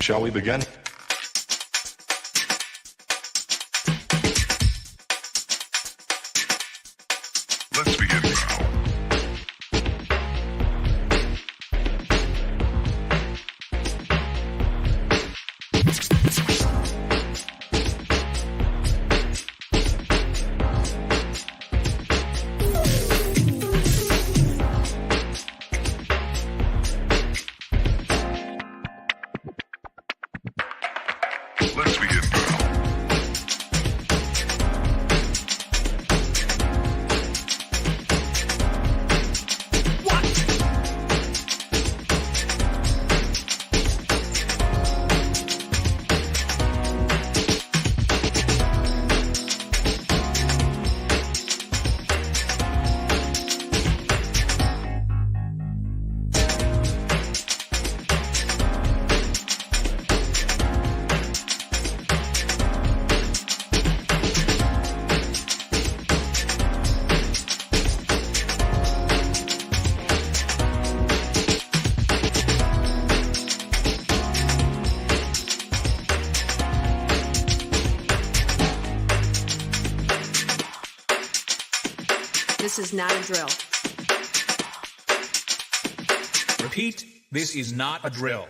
Shall we begin? Let's begin now. Let's begin now. This is not a drill. Repeat, this is not a drill.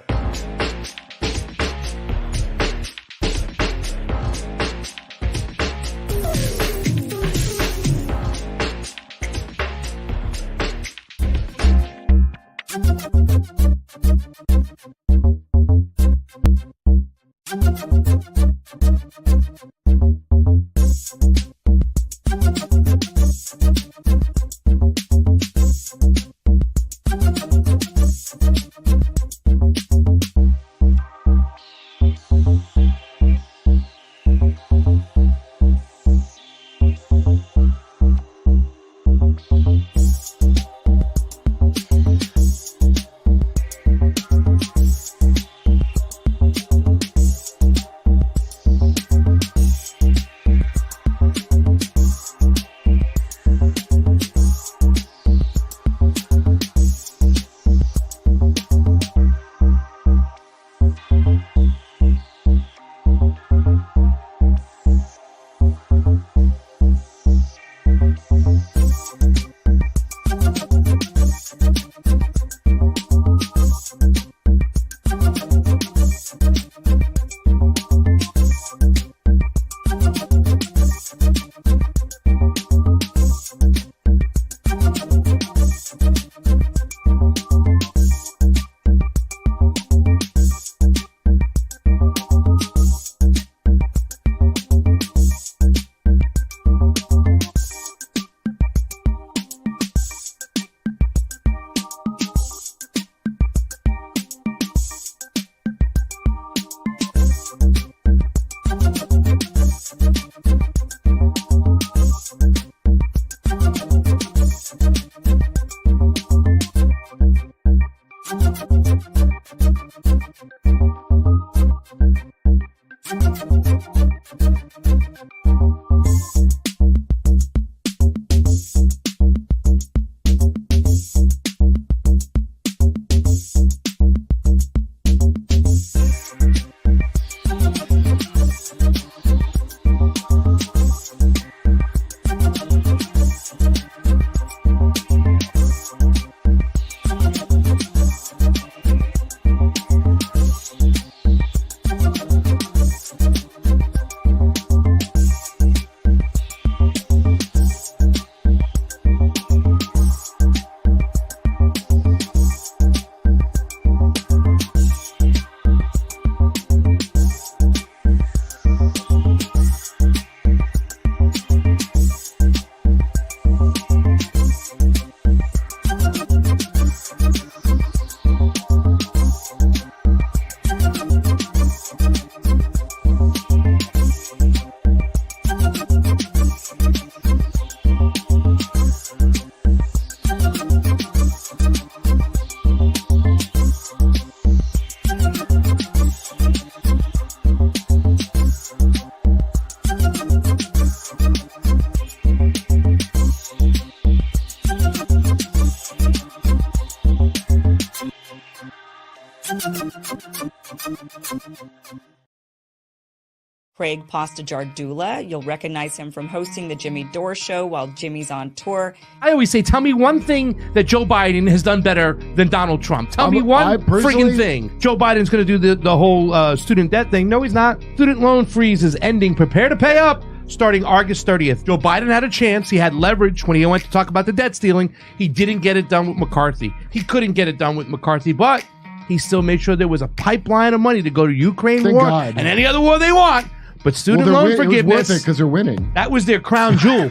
Craig Pasta Jardula. You'll recognize him from hosting the Jimmy Dore Show while Jimmy's on tour. I always say, tell me one thing that Joe Biden has done better than Donald Trump. Tell me one friggin' thing. Joe Biden's going to do the whole student debt thing. No, he's not. Student loan freeze is ending. Prepare to pay up starting August 30th. Joe Biden had a chance. He had leverage when he went to talk about the debt stealing. He didn't get it done with McCarthy. He couldn't get it done with McCarthy, but he still made sure there was a pipeline of money to go to Ukraine Thank war God. and any other war they want. But student loan forgiveness, it was worth it because they're winning. that was their crown jewel.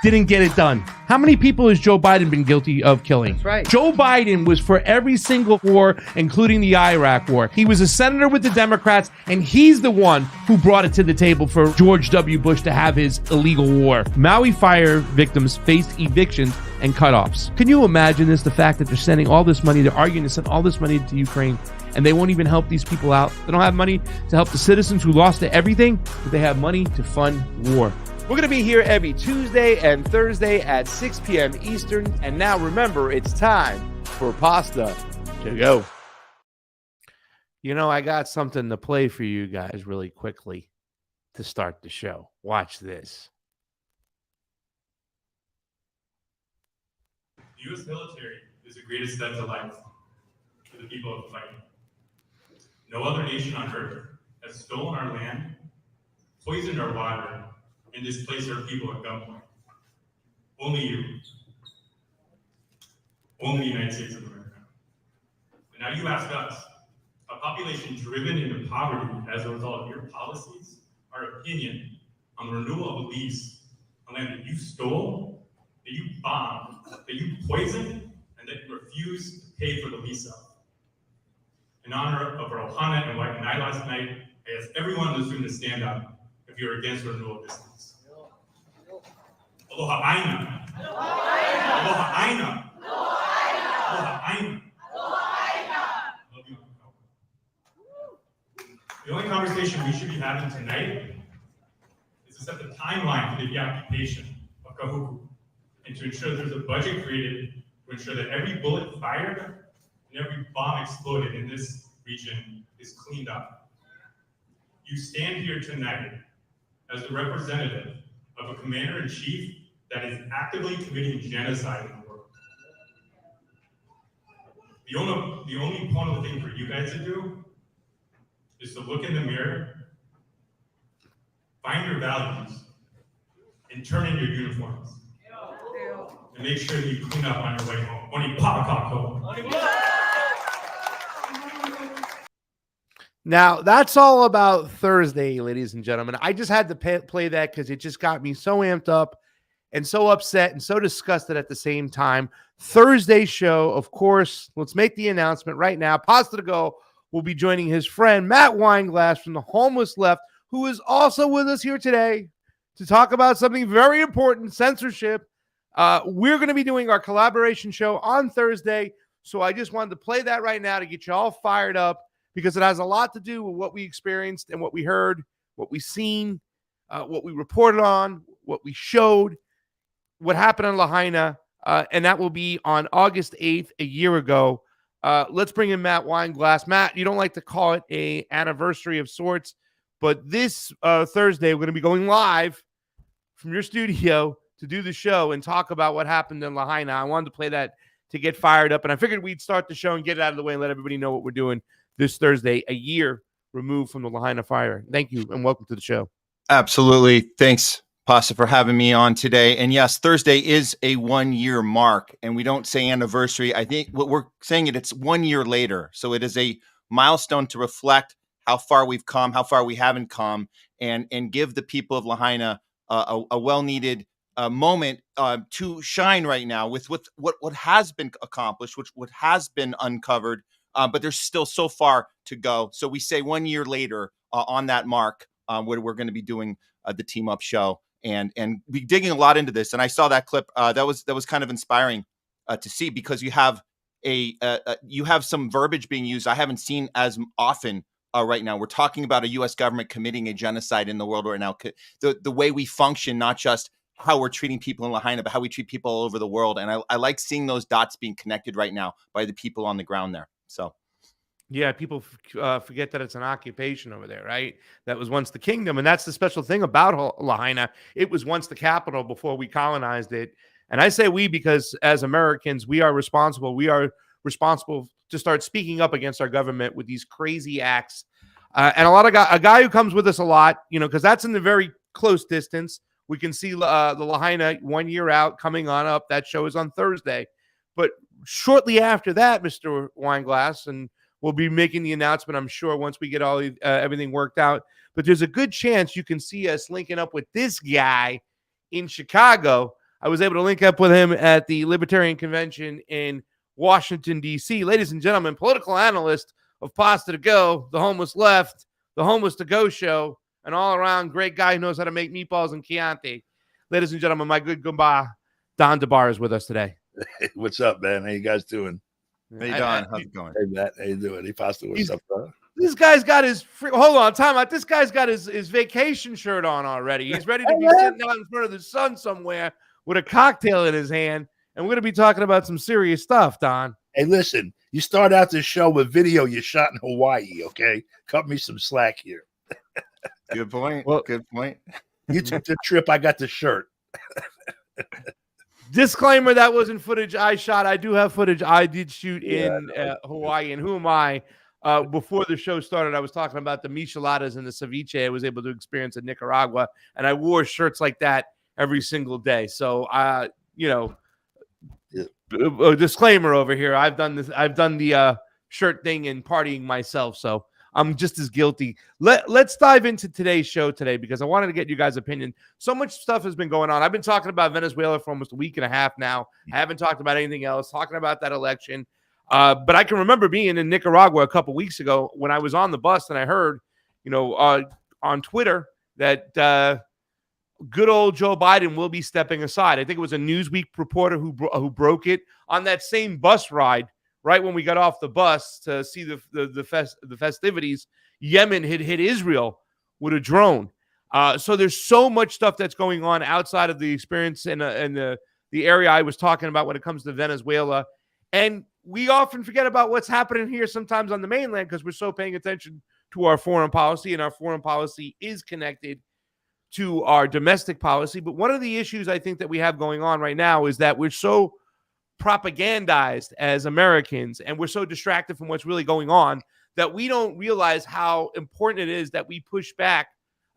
Didn't get it done. How many people has Joe Biden been guilty of killing? That's right. Joe Biden was for every single war, including the Iraq war. He was a senator with the Democrats, and he's the one who brought it to the table for George W. Bush to have his illegal war. Maui fire victims faced evictions and cutoffs. Can you imagine this? The fact that they're sending all this money, they're arguing to send all this money to Ukraine, and they won't even help these people out. They don't have money to help the citizens who lost everything, but they have money to fund war. We're going to be here every Tuesday and Thursday at 6 p.m. Eastern. And now remember, it's time for Pasta to Go. You know, I got something to play for you guys really quickly to start the show. Watch this. The U.S. military is the greatest debt to life for the people of the fight. No other nation on earth has stolen our land, poisoned our water, and displaced our people at gunpoint. Only you. Only the United States of America. And now you ask us, a population driven into poverty as a result of your policies, our opinion on the renewal of a lease on land that you stole, that you bombed, that you poisoned, and that you refused to pay for the lease of. In honor of our Ohana and White night last night, I ask everyone in this room to stand up if you're against renewal of this lease. Aloha aina. Aloha aina. Aloha aina. Love you. The only conversation we should be having tonight is to set the timeline for the deoccupation of Kahuku and to ensure there's a budget created to ensure that every bullet fired and every bomb exploded in this region is cleaned up. You stand here tonight as the representative of a commander-in-chief that is actively committing genocide in the world. The only important thing for you guys to do is to look in the mirror, find your values, and turn in your uniforms. And make sure that you clean up on your way home. Oni papa home. Now, that's all about Thursday, ladies and gentlemen. I just had to play that because it just got me so amped up and so upset and so disgusted at the same time. Thursday's show, of course, let's make the announcement right now. Pasta2Go will be joining his friend Matt Weinglass from the Homeless Left, who is also with us here today to talk about something very important, censorship. We're going to be doing our collaboration show on Thursday, so I just wanted to play that right now to get you all fired up because it has a lot to do with what we experienced and what we heard, what we seen, what we reported on, what we showed, what happened in Lahaina, and that will be on August 8th, a year ago. Let's bring in Matt Weinglass. Matt, you don't like to call it an anniversary of sorts, but this Thursday, we're going to be going live from your studio to do the show and talk about what happened in Lahaina. I wanted to play that to get fired up, and I figured we'd start the show and get it out of the way and let everybody know what we're doing this Thursday, a year removed from the Lahaina fire. Thank you, and welcome to the show. Absolutely. Thanks, Pasta, for having me on today. And yes, Thursday is a 1 year mark, and we don't say anniversary. I think what we're saying it's 1 year later. So it is a milestone to reflect how far we've come, how far we haven't come, and give the people of Lahaina a well-needed moment to shine right now with what has been accomplished, what has been uncovered, but there's still so far to go. So we say 1 year later on that mark, where we're going to be doing the Team Up show and be digging a lot into this. And I saw that clip that was kind of inspiring to see, because you have you have some verbiage being used I haven't seen as often right now. We're talking about a U.S. government committing a genocide in the world right now. The way we function, not just how we're treating people in Lahaina, but how we treat people all over the world. And I like seeing those dots being connected right now by the people on the ground there. So, Yeah, people forget that it's an occupation over there, right? That was once the kingdom, and that's the special thing about Lahaina. It was once the capital before we colonized it. And I say we because as Americans, we are responsible. We are responsible to start speaking up against our government with these crazy acts. And a guy who comes with us a lot, because that's in the very close distance. We can see the Lahaina 1 year out coming on up. That show is on Thursday. But shortly after that, Mr. Weinglass, and we'll be making the announcement, I'm sure, once we get all everything worked out. But there's a good chance you can see us linking up with this guy in Chicago. I was able to link up with him at the Libertarian Convention in Washington, D.C. Ladies and gentlemen, political analyst of Pasta2Go, the homeless left, the homeless to go show, an all-around great guy who knows how to make meatballs and Chianti. Ladies and gentlemen, my good goodbye, Don DeBar is with us today. Hey, what's up, man? How you guys doing? Hey, Don, how's it going? Hey, Matt, how you doing? Hey, Pasta, what's up, bro? This guy's got his hold on, time out. This guy's got his vacation shirt on already. He's ready to be sitting out in front of the sun somewhere with a cocktail in his hand, and we're going to be talking about some serious stuff, Don. Hey, listen, you start out this show with video you shot in Hawaii, okay? Cut me some slack here. Good point. Well, good point. You took the trip, I got the shirt. Disclaimer, that wasn't footage I shot. I do have footage I did shoot in Hawaii. And who am I? Before the show started, I was talking about the micheladas and the ceviche I was able to experience in Nicaragua. And I wore shirts like that every single day. So, a disclaimer over here. I've done this. I've done the shirt thing and partying myself. So I'm just as guilty. Let's dive into today's show today because I wanted to get you guys' opinion. So much stuff has been going on. I've been talking about Venezuela for almost a week and a half now. I haven't talked about anything else, talking about that election. But I can remember being in Nicaragua a couple weeks ago when I was on the bus and I heard, on Twitter that good old Joe Biden will be stepping aside. I think it was a Newsweek reporter who broke it on that same bus ride. Right when we got off the bus to see the festivities, Yemen had hit Israel with a drone. So there's so much stuff that's going on outside of the experience in the area I was talking about when it comes to Venezuela. And we often forget about what's happening here sometimes on the mainland because we're so paying attention to our foreign policy, and our foreign policy is connected to our domestic policy. But one of the issues I think that we have going on right now is that we're so propagandized as Americans, and we're so distracted from what's really going on that we don't realize how important it is that we push back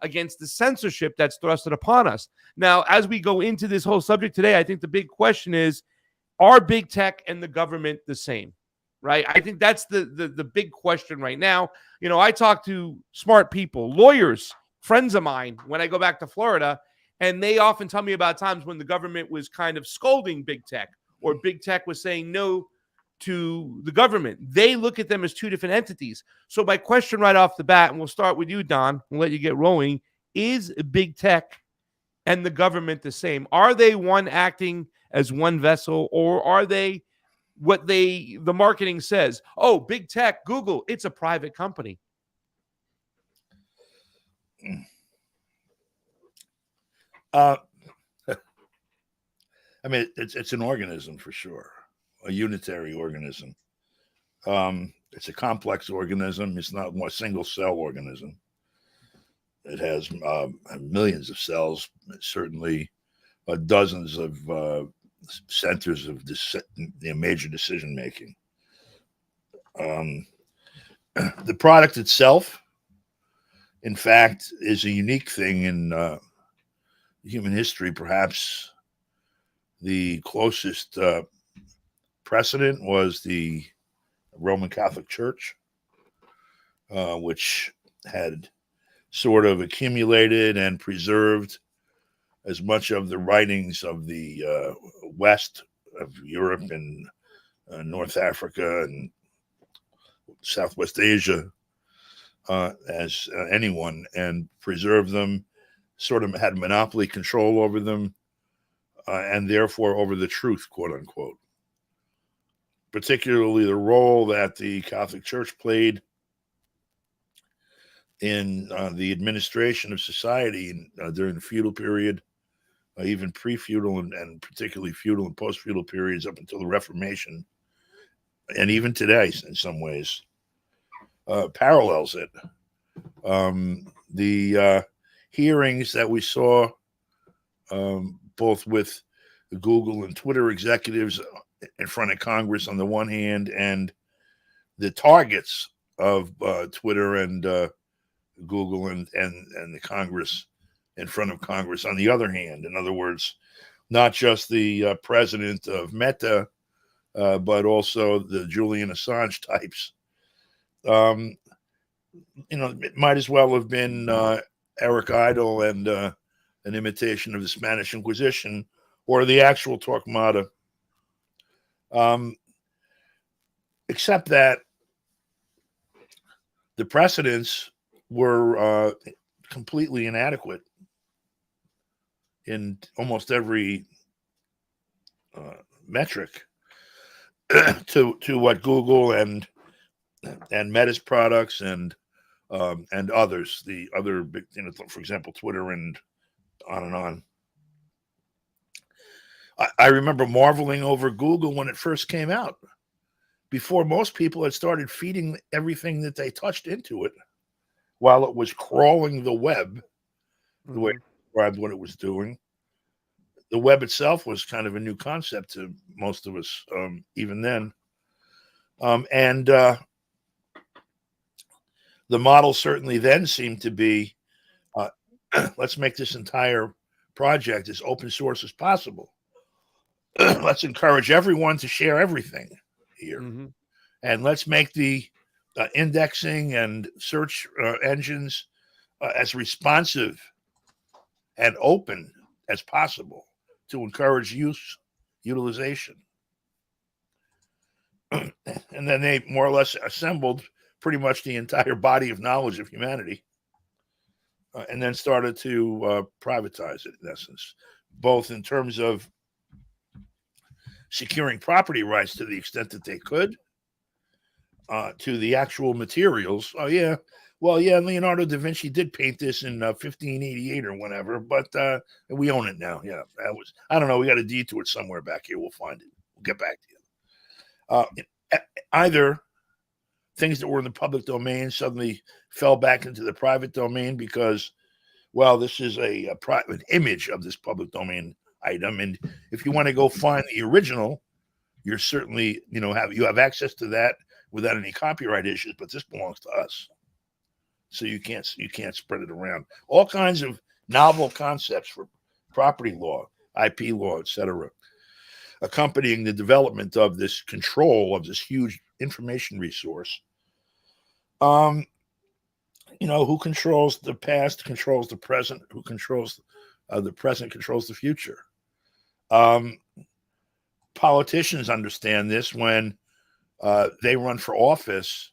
against the censorship that's thrusted upon us. Now, as we go into this whole subject today, I think the big question is, are big tech and the government the same? Right? I think that's the big question right now. I talk to smart people, lawyers, friends of mine when I go back to Florida, and they often tell me about times when the government was kind of scolding big tech, or big tech was saying no to the government. They look at them as two different entities. So my question right off the bat, and we'll start with you, Don, we'll let you get rolling, is big tech and the government the same? Are they one acting as one vessel, or are they what the marketing says? Oh, big tech, Google, it's a private company. I mean, it's an organism for sure, a unitary organism. It's a complex organism. It's not a single cell organism. It has millions of cells, certainly dozens of centers of major decision making. The product itself, in fact, is a unique thing in human history. Perhaps the closest precedent was the Roman Catholic Church, which had sort of accumulated and preserved as much of the writings of the West of Europe and North Africa and Southwest Asia as anyone, and preserved them, sort of had monopoly control over them, and therefore over the truth, quote unquote. Particularly the role that the Catholic Church played in the administration of society during the feudal period, even pre-feudal and particularly feudal and post-feudal periods up until the Reformation, and even today in some ways. parallels it. The hearings that we saw, both with the Google and Twitter executives in front of Congress on the one hand, and the targets of Twitter and Google and the Congress in front of Congress on the other hand. In other words, not just the president of Meta, but also the Julian Assange types. It might as well have been Eric Idle and an imitation of the Spanish Inquisition or the actual Torquemada. Except that the precedents were completely inadequate in almost every metric to what Google and Meta's products and others, the other big, for example, Twitter and on and on. I remember marveling over Google when it first came out, before most people had started feeding everything that they touched into it, while it was crawling the web, the way it described what it was doing. The web itself was kind of a new concept to most of us, even then. And the model certainly then seemed to be, let's make this entire project as open source as possible. Let's encourage everyone to share everything here. And let's make the indexing and search engines as responsive and open as possible to encourage utilization. And then they more or less assembled pretty much the entire body of knowledge of humanity, and then started to privatize it, in essence, both in terms of securing property rights to the extent that they could, to the actual materials. Oh, yeah. Well, yeah, Leonardo da Vinci did paint this in 1588 or whenever, but we own it now. Yeah, that was, I don't know. We got a deed to it somewhere back here. We'll find it. We'll get back to you. Either things that were in the public domain suddenly fell back into the private domain because, well, this is a private image of this public domain item, and if you want to go find the original, you're certainly, you have access to that without any copyright issues, but this belongs to us. So you can't spread it around. All kinds of novel concepts for property law, IP law, etc., accompanying the development of this control of this huge information resource. Who controls the past controls the present. Who controls the present controls the future. Politicians understand this when they run for office.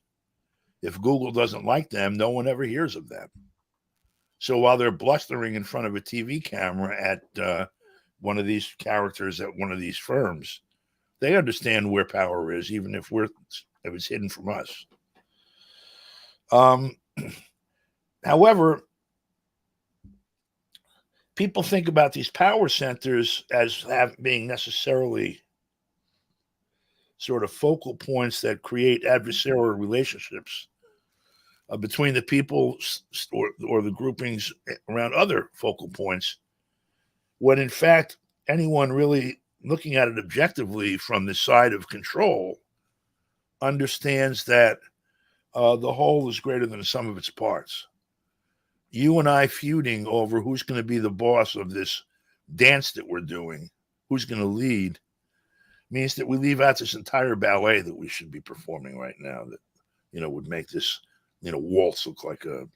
If Google doesn't like them, no one ever hears of them. So while they're blustering in front of a TV camera at one of these characters at one of these firms, they understand where power is, even if it's hidden from us. However, people think about these power centers as being necessarily sort of focal points that create adversarial relationships between the people or the groupings around other focal points, when in fact anyone really looking at it objectively from the side of control understands that the whole is greater than the sum of its parts. You and I feuding over who's going to be the boss of this dance that we're doing, who's going to lead, means that we leave out this entire ballet that we should be performing right now that, would make this, waltz look like a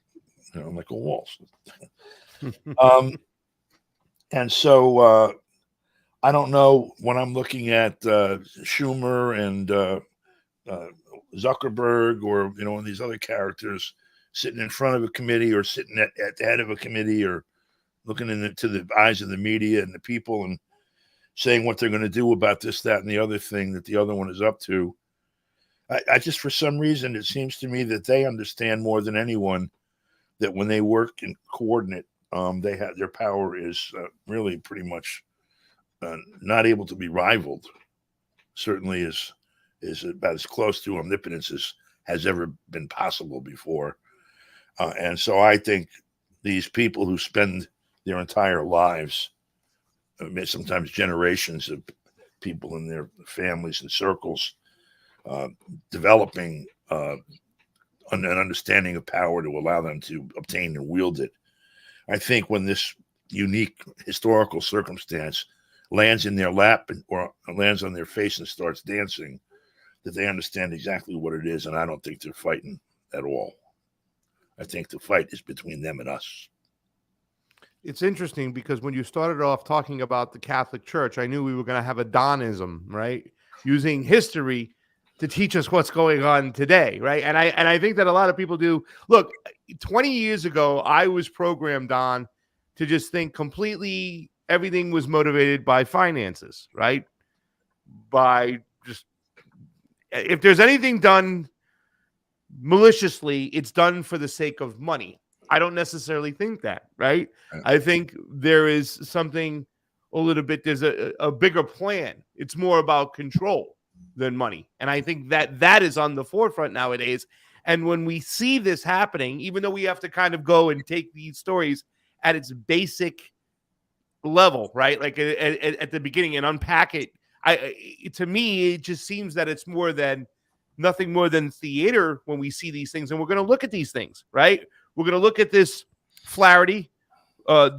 waltz. And so I don't know, when I'm looking at Schumer and Zuckerberg or, and these other characters sitting in front of a committee or sitting at the head of a committee or looking into the eyes of the media and the people and saying what they're going to do about this, that, and the other thing that the other one is up to. I just, for some reason, it seems to me that they understand more than anyone that when they work and coordinate, they have their power is really pretty much not able to be rivaled. Certainly is about as close to omnipotence has ever been possible before. And so I think these people who spend their entire lives, sometimes generations of people in their families and circles, developing an understanding of power to allow them to obtain and wield it. I think when this unique historical circumstance lands in their lap or lands on their face and starts dancing, that they understand exactly what it is. And I don't think they're fighting at all. I think the fight is between them and us. It's interesting because when you started off talking about the Catholic Church, I knew we were going to have a Donism, right? Using history to teach us what's going on today, right? And I think that a lot of people do. Look, 20 years ago, I was programmed, Don, to just think completely everything was motivated by finances, right? By just, if there's anything done maliciously, it's done for the sake of money. I don't necessarily think that, right? I think there is something a little bit, there's a bigger plan. It's more about control than money. And I think that is on the forefront nowadays. And when we see this happening, even though we have to kind of go and take these stories at its basic level, right? Like at the beginning and unpack it, to me, it just seems that it's nothing more than theater when we see these things. And we're going to look at these things, right? We're going to look at this Flaherty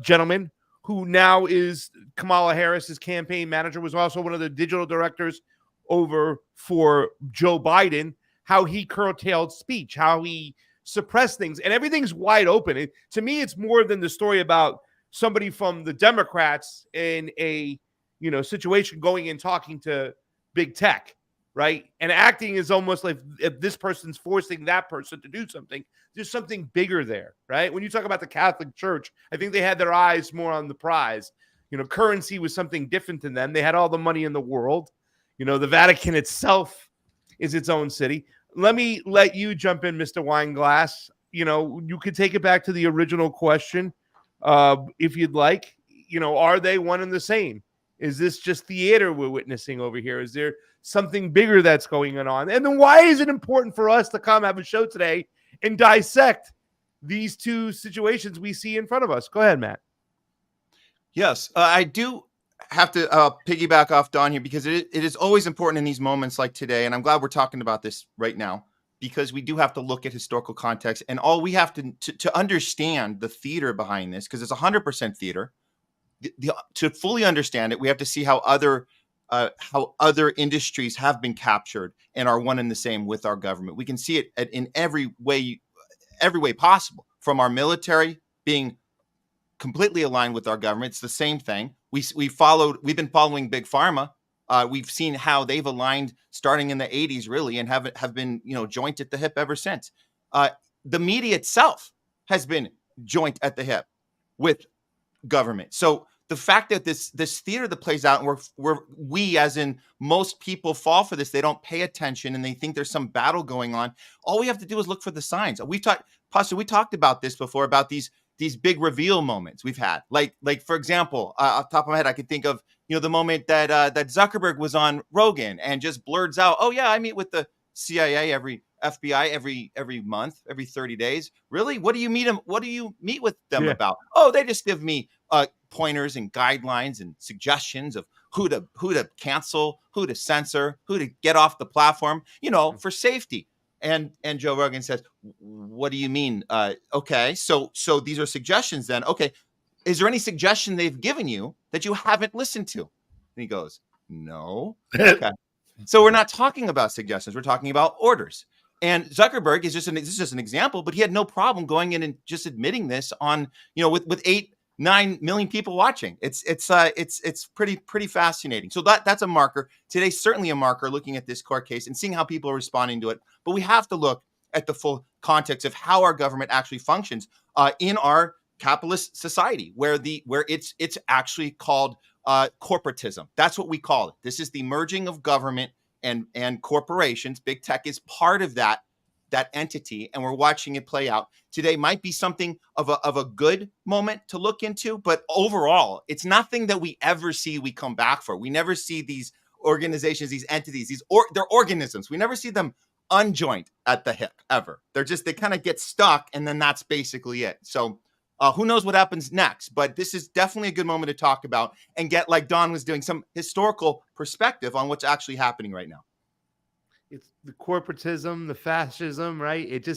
gentleman who now is Kamala Harris's campaign manager, was also one of the digital directors over for Joe Biden, how he curtailed speech, how he suppressed things, and everything's wide open. To me, it's more than the story about somebody from the Democrats in a situation going and talking to big tech, right? And acting is almost like if this person's forcing that person to do something. There's something bigger there, right? When you talk about the Catholic Church, I think they had their eyes more on the prize. Currency was something different than them. They had all the money in the world. The Vatican itself is its own city. Let me let you jump in, Mr. Weinglass. You could take it back to the original question if you'd like. Are they one and the same? Is this just theater we're witnessing over here? Is there something bigger that's going on? And then why is it important for us to come have a show today and dissect these two situations we see in front of us? Go ahead, Matt. Yes, I do have to piggyback off Don here because it is always important in these moments like today. And I'm glad we're talking about this right now because we do have to look at historical context and all we have to understand the theater behind this, because it's 100% theater. To fully understand it, we have to see how other industries have been captured and are one and the same with our government. We can see it in every way possible, from our military being completely aligned with our government. It's the same thing. We've been following Big Pharma. We've seen how they've aligned starting in the 80s, really, and have been joint at the hip ever since. The media itself has been joint at the hip with government. So the fact that this theater that plays out, and we as in most people fall for this, they don't pay attention and they think there's some battle going on. All we have to do is look for the signs. We talked about this before, about these big reveal moments we've had. Like for example, off the top of my head, I could think of the moment that Zuckerberg was on Rogan and just blurts out, "Oh yeah, I meet with the CIA FBI every month, every 30 days. Really? What do you meet with them about? Oh, they just give me pointers and guidelines and suggestions of who to cancel, who to censor, who to get off the platform, for safety." And Joe Rogan says, "What do you mean? Okay, so these are suggestions then. Okay, is there any suggestion they've given you that you haven't listened to?" And he goes, "No." Okay. So we're not talking about suggestions. We're talking about orders. And Zuckerberg is just an example, but he had no problem going in and just admitting this on, with 8-9 million people watching. It's pretty fascinating. So that's a marker. Today's certainly a marker, looking at this court case and seeing how people are responding to it. But we have to look at the full context of how our government actually functions in our capitalist society, where it's actually called corporatism. That's what we call it. This is the merging of government and corporations. Big tech is part of that entity, and we're watching it play out. Today might be something of a good moment to look into, but overall, it's nothing that we ever see we come back for. We never see these organizations, these entities, they're organisms. We never see them unjoint at the hip ever. They kind of get stuck, and then that's basically it. So who knows what happens next, but this is definitely a good moment to talk about and get, like Don was doing, some historical perspective on what's actually happening right now. It's the corporatism, the fascism, right?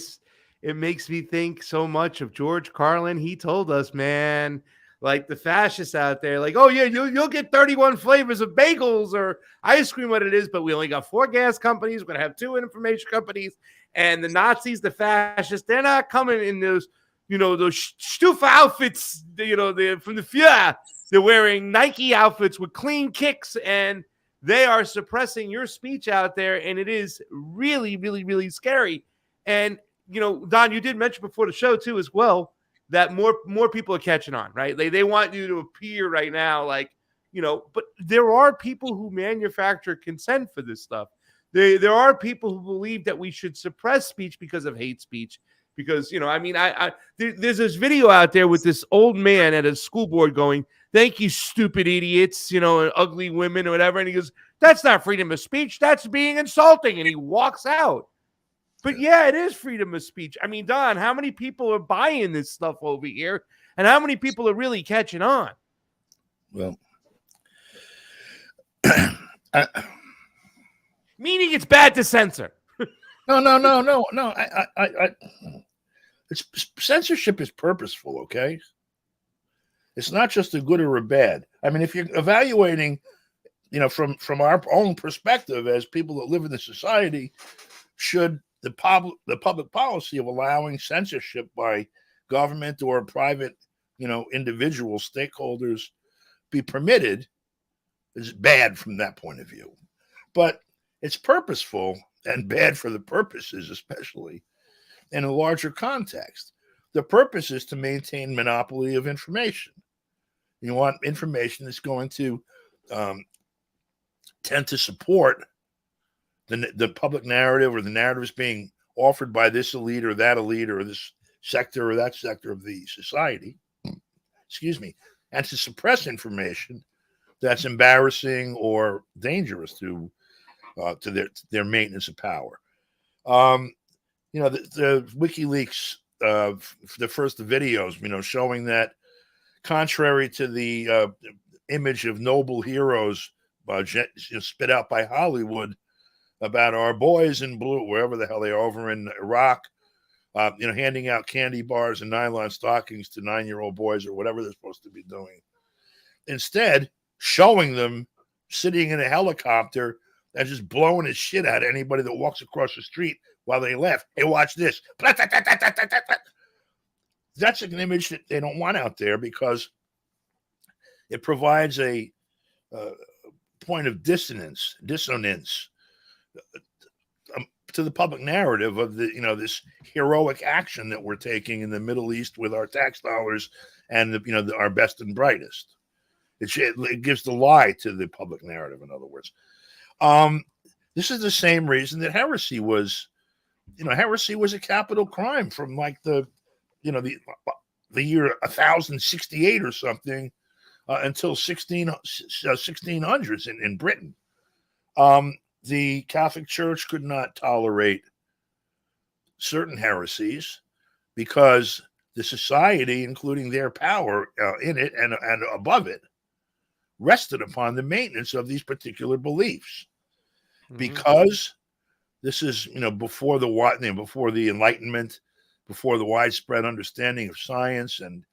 It makes me think so much of George Carlin. He told us, man, like the fascists out there, like, oh yeah, you'll get 31 flavors of bagels or ice cream, what it is, but we only got 4 gas companies. We're gonna have 2 information companies, and the Nazis, the fascists, they're not coming in those, those Stufa outfits, they're from the Führer. They're wearing Nike outfits with clean kicks, and they are suppressing your speech out there, and it is really, really, really scary. And Don, you did mention before the show too, as well, that more people are catching on, right? They want you to appear right now, like, but there are people who manufacture consent for this stuff. There are people who believe that we should suppress speech because of hate speech. Because, there's this video out there with this old man at a school board going, "Thank you, stupid idiots, and ugly women," or whatever. And he goes, "That's not freedom of speech. That's being insulting." And he walks out. But yeah, it is freedom of speech. I mean, Don, how many people are buying this stuff over here? And how many people are really catching on? Well, meaning it's bad to censor. No. Censorship is purposeful, okay? It's not just a good or a bad. I mean, if you're evaluating, from our own perspective as people that live in the society, should the public policy of allowing censorship by government or private, individual stakeholders be permitted, is bad from that point of view. But it's purposeful and bad for the purposes, especially in a larger context. The purpose is to maintain monopoly of information. You want information that's going to tend to support the public narrative, or the narratives being offered by this elite or that elite, or this sector or that sector of the society, and to suppress information that's embarrassing or dangerous to their maintenance of power. The WikiLeaks, the first videos, showing that, contrary to the image of noble heroes spit out by Hollywood about our boys in blue, wherever the hell they are, over in Iraq, handing out candy bars and nylon stockings to 9-year-old boys or whatever they're supposed to be doing. Instead, showing them sitting in a helicopter and just blowing his shit out of anybody that walks across the street while they laugh. Hey, watch this. That's an image that they don't want out there, because it provides a point of dissonance to the public narrative of this heroic action that we're taking in the Middle East with our tax dollars and our best and brightest. It gives the lie to the public narrative, in other words. This is the same reason that heresy was a capital crime from like the year 1068 or something until 1600s in Britain. The Catholic Church could not tolerate certain heresies because the society, including their power in it and above it, rested upon the maintenance of these particular beliefs. Mm-hmm. Because this is, before the Enlightenment, before the widespread understanding of science and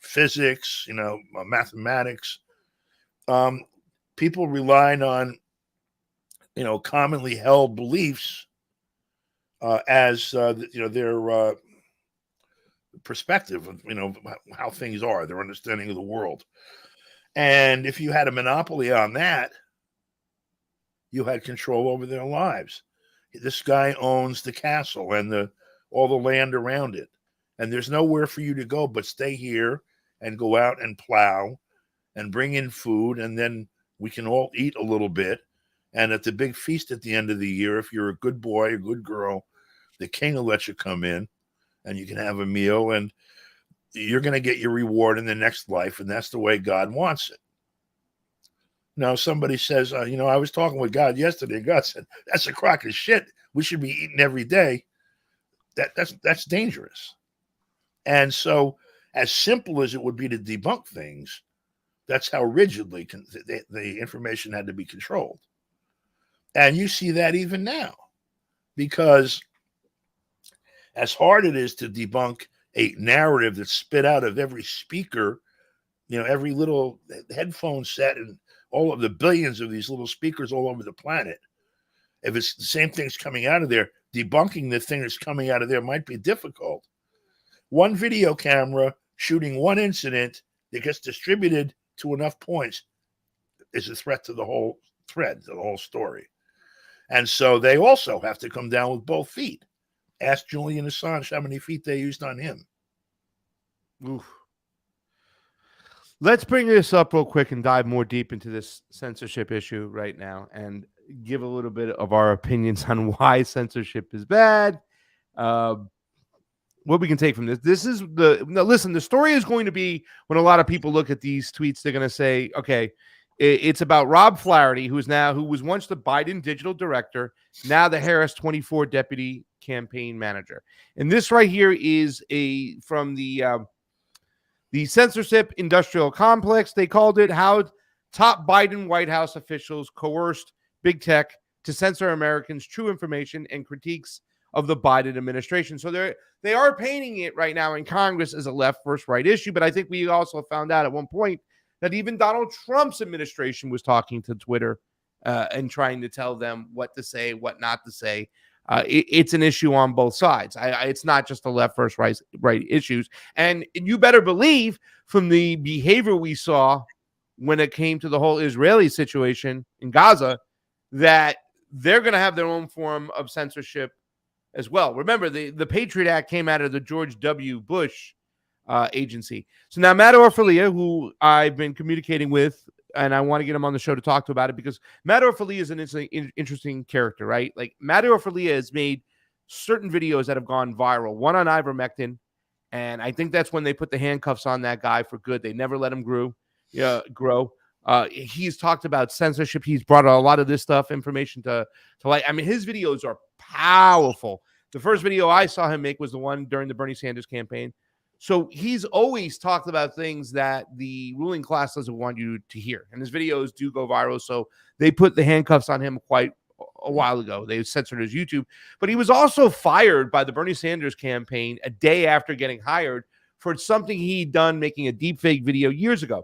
physics, mathematics, people relied on, commonly held beliefs as their perspective of, how things are, their understanding of the world. And if you had a monopoly on that, you had control over their lives. This guy owns the castle and all the land around it. And there's nowhere for you to go but stay here and go out and plow and bring in food. And then we can all eat a little bit. And at the big feast at the end of the year, if you're a good boy, a good girl, the king will let you come in and you can have a meal, and you're going to get your reward in the next life. And that's the way God wants it. Now, somebody says, I was talking with God yesterday. God said, that's a crock of shit. we should be eating every day, that's dangerous. And so, as simple as it would be to debunk things, that's how rigidly the information had to be controlled. And you see that even now, because as hard it is to debunk a narrative that's spit out of every speaker, every little headphone set and all of the billions of these little speakers all over the planet. If it's the same thing's coming out of there, debunking the thing that's coming out of there might be difficult. One video camera shooting one incident that gets distributed to enough points is a threat to the whole thread, to the whole story. And so they also have to come down with both feet. Ask Julian Assange how many feet they used on him. Oof. Let's bring this up real quick and dive more deep into this censorship issue right now and give a little bit of our opinions on why censorship is bad. What we can take from this. Listen, the story is going to be, when a lot of people look at these tweets, they're going to say, okay, it's about Rob Flaherty, who was once the Biden digital director, now the Harris 24 deputy campaign manager. And this right here is from the censorship industrial complex. They called it how top Biden White House officials coerced big tech to censor Americans' true information and critiques of the Biden administration. So they are painting it right now in Congress as a left versus right issue. But I think we also found out at one point that even Donald Trump's administration was talking to Twitter and trying to tell them what to say, what not to say. It's an issue on both sides. It's not just the left versus right issues. And you better believe, from the behavior we saw when it came to the whole Israeli situation in Gaza, that they're going to have their own form of censorship as well. Remember, the Patriot Act came out of the George W. Bush agency. So now Matt Orfalea, who I've been communicating with, and I want to get him on the show to talk to about it, because Matt Orfalea is an interesting character, right? Like, Matt Orfalea has made certain videos that have gone viral. One on ivermectin, and I think that's when they put the handcuffs on that guy for good. They never let him grow. He's talked about censorship. He's brought a lot of this information to light. I mean, his videos are powerful. The first video I saw him make was the one during the Bernie Sanders campaign. So he's always talked about things that the ruling class doesn't want you to hear. And his videos do go viral. So they put the handcuffs on him quite a while ago. They censored his YouTube. But he was also fired by the Bernie Sanders campaign a day after getting hired for something he'd done, making a deepfake video years ago.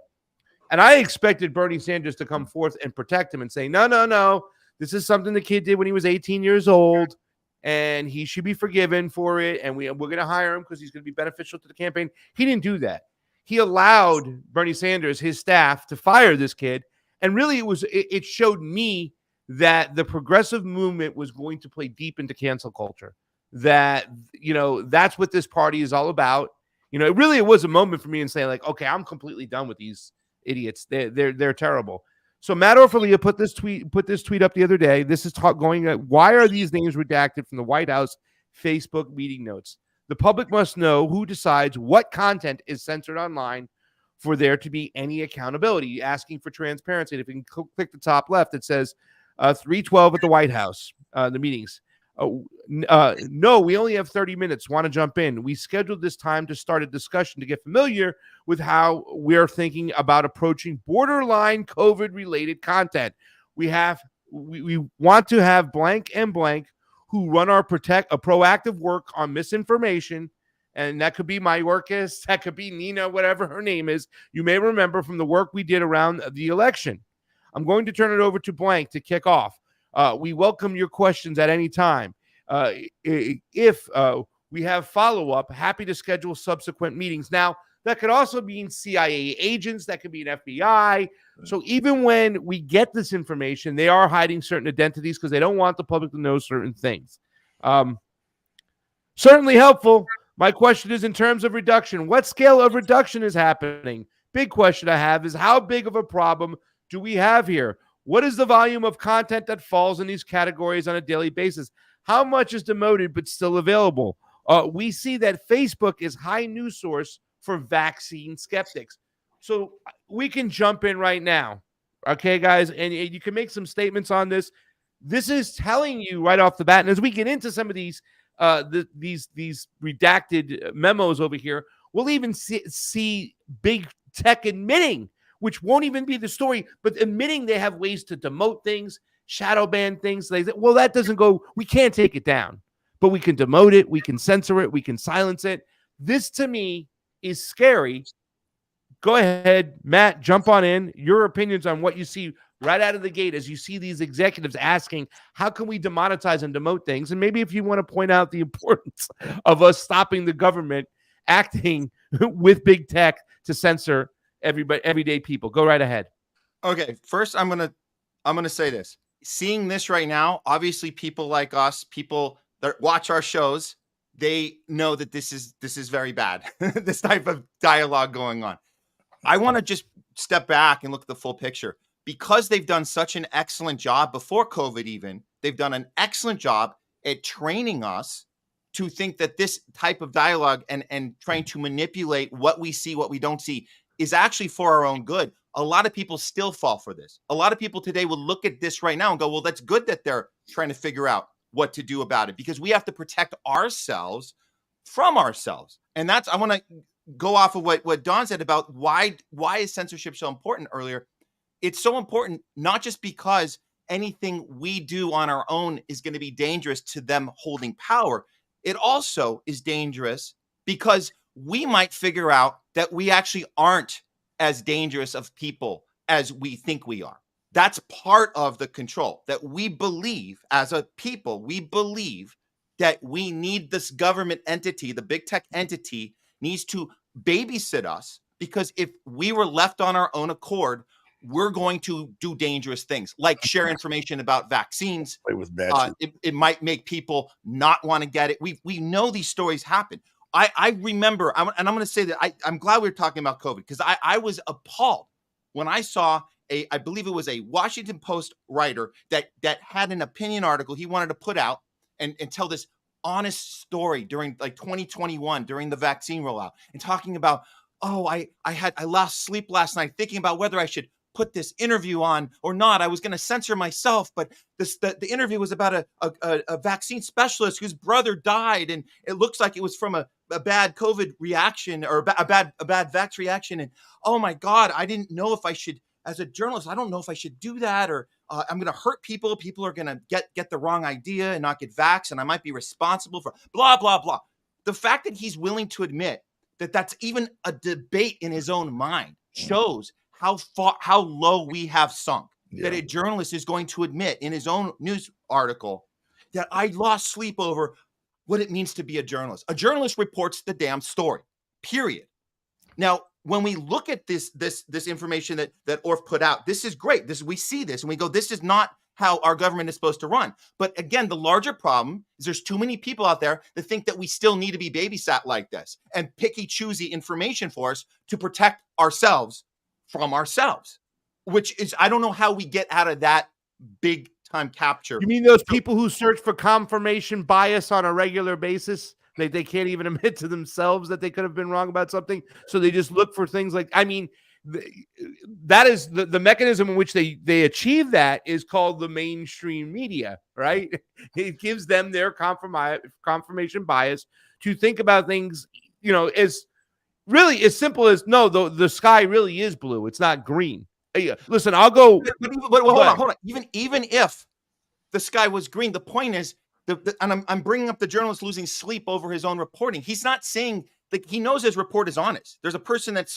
And I expected Bernie Sanders to come forth and protect him and say, no. This is something the kid did when he was 18 years old, and he should be forgiven for it. And we're going to hire him because he's going to be beneficial to the campaign. He didn't do that. He allowed Bernie Sanders, his staff, to fire this kid. And really, it showed me that the progressive movement was going to play deep into cancel culture. That, that's what this party is all about. It was a moment for me in saying, like, okay, I'm completely done with these idiots. They're terrible. So Matt Orfalea put this tweet up the other day. This is going at, why are these names redacted from the White House Facebook meeting notes? The public must know who decides what content is censored online for there to be any accountability. Asking for transparency. And if you can click the top left, it says 3:12 at the White House, the meetings. No, we only have 30 minutes. Want to jump in? We scheduled this time to start a discussion to get familiar with how we're thinking about approaching borderline COVID-related content. We want to have blank and blank who run our proactive work on misinformation, and that could be Mayorkas, that could be Nina, whatever her name is. You may remember from the work we did around the election. I'm going to turn it over to blank to kick off. We welcome your questions at any time. If we have follow-up, happy to schedule subsequent meetings. Now, that could also mean CIA agents. That could be an FBI. So even when we get this information, they are hiding certain identities because they don't want the public to know certain things. Certainly helpful. My question is, in terms of reduction, what scale of reduction is happening? Big question I have is, how big of a problem do we have here? What is the volume of content that falls in these categories on a daily basis? How much is demoted but still available? We see that Facebook is high news source for vaccine skeptics. So we can jump in right now. Okay, guys, and you can make some statements on this. This is telling you right off the bat. And as we get into some of these these redacted memos over here, we'll even see big tech admitting, which won't even be the story, but admitting they have ways to demote things, shadow ban things. They say, well, that doesn't go, we can't take it down, but we can demote it, we can censor it, we can silence it. This to me is scary. Go ahead, Matt, jump on in. Your opinions on what you see right out of the gate as you see these executives asking, how can we demonetize and demote things? And maybe if you want to point out the importance of us stopping the government acting with big tech to censor everyday people. Go right ahead. Okay, first I'm gonna say this. Seeing this right now, obviously people like us, people that watch our shows, they know that this is very bad. This type of dialogue going on. I want to just step back and look at the full picture. Because they've done such an excellent job before COVID even, they've done an excellent job at training us to think that this type of dialogue and trying to manipulate what we see, what we don't see, is actually for our own good. A lot of people still fall for this. A lot of people today will look at this right now and go, well, that's good that they're trying to figure out what to do about it, because we have to protect ourselves from ourselves. And that's, I want to go off of what Don said about why is censorship so important earlier. It's so important, not just because anything we do on our own is going to be dangerous to them holding power. It also is dangerous because we might figure out that we actually aren't as dangerous of people as we think we are. That's part of the control, that we believe as a people, we believe that we need this government entity, the big tech entity needs to babysit us, because if we were left on our own accord, we're going to do dangerous things like share information about vaccines. Play with matches. It might make people not want to get it. We know these stories happen. I remember, and I'm going to say that I'm glad we were talking about COVID, because I was appalled when I saw I believe it was a Washington Post writer that had an opinion article he wanted to put out and tell this honest story during like 2021 during the vaccine rollout, and talking about, oh, I lost sleep last night thinking about whether I should put this interview on or not. I was going to censor myself, but the interview was about a vaccine specialist whose brother died, and it looks like it was from a bad COVID reaction or a bad vax reaction. And oh my God, I didn't know if I should, as a journalist, I don't know if I should do that, or I'm going to hurt people. People are going to get the wrong idea and not get vaxxed, and I might be responsible for blah, blah, blah. The fact that he's willing to admit that that's even a debate in his own mind shows how low we have sunk. Yeah. That a journalist is going to admit in his own news article that I lost sleep over what it means to be a journalist. A journalist reports the damn story, period. Now, when we look at this information that Orf put out, this is great. We see this and we go, this is not how our government is supposed to run. But again, the larger problem is there's too many people out there that think that we still need to be babysat like this and picky, choosy information for us to protect ourselves from ourselves, which is, I don't know how we get out of that big time capture. You mean those people who search for confirmation bias on a regular basis? They can't even admit to themselves that they could have been wrong about something. So they just look for things like, I mean, that is the mechanism in which they achieve that is called the mainstream media, right? It gives them their confirmation bias to think about things, as really as simple as, no, the sky really is blue. It's not green. Listen, I'll go. But hold on. Even if the sky was green, the point is, and I'm bringing up the journalist losing sleep over his own reporting. He's not saying that he knows his report is honest. There's a person that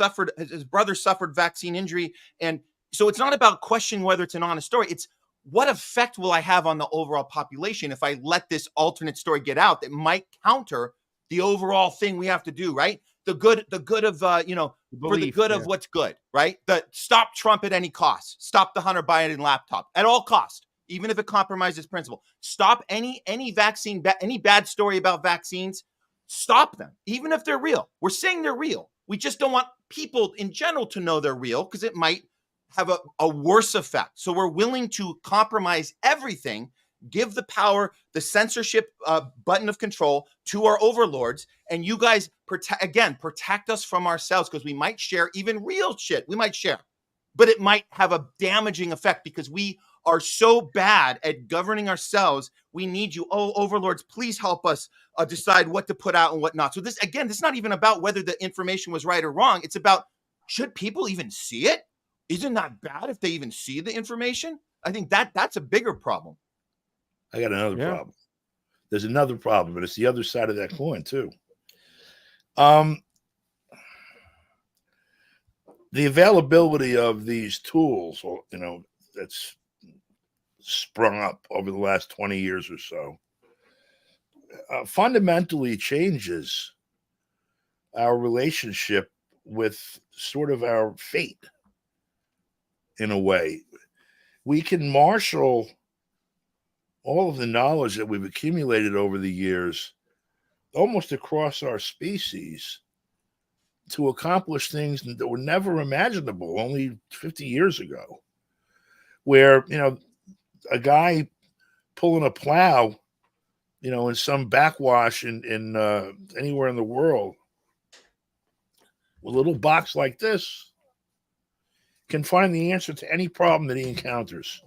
his brother suffered vaccine injury. And so it's not about questioning whether it's an honest story. It's what effect will I have on the overall population if I let this alternate story get out that might counter the overall thing we have to do, right? The good of, for the good of what's good, right? Stop Trump at any cost. Stop the Hunter Biden laptop at all cost, even if it compromises principle. Stop any vaccine, any bad story about vaccines. Stop them, even if they're real. We're saying they're real. We just don't want people in general to know they're real because it might have a worse effect. So we're willing to compromise everything, give the power, the censorship button of control to our overlords. And you guys protect us from ourselves, because we might share even real shit. We might share, but it might have a damaging effect because we are so bad at governing ourselves. We need you. Oh, overlords, please help us decide what to put out and what not. So this is not even about whether the information was right or wrong. It's about, should people even see it? Isn't that bad if they even see the information? I think that's a bigger problem. I got another problem. There's another problem, but it's the other side of that coin too. The availability of these tools, that's sprung up over the last 20 years or so, fundamentally changes our relationship with sort of our fate in a way. We can marshal all of the knowledge that we've accumulated over the years almost across our species to accomplish things that were never imaginable only 50 years ago, where, a guy pulling a plow, in some backwash in anywhere in the world with a little box like this can find the answer to any problem that he encounters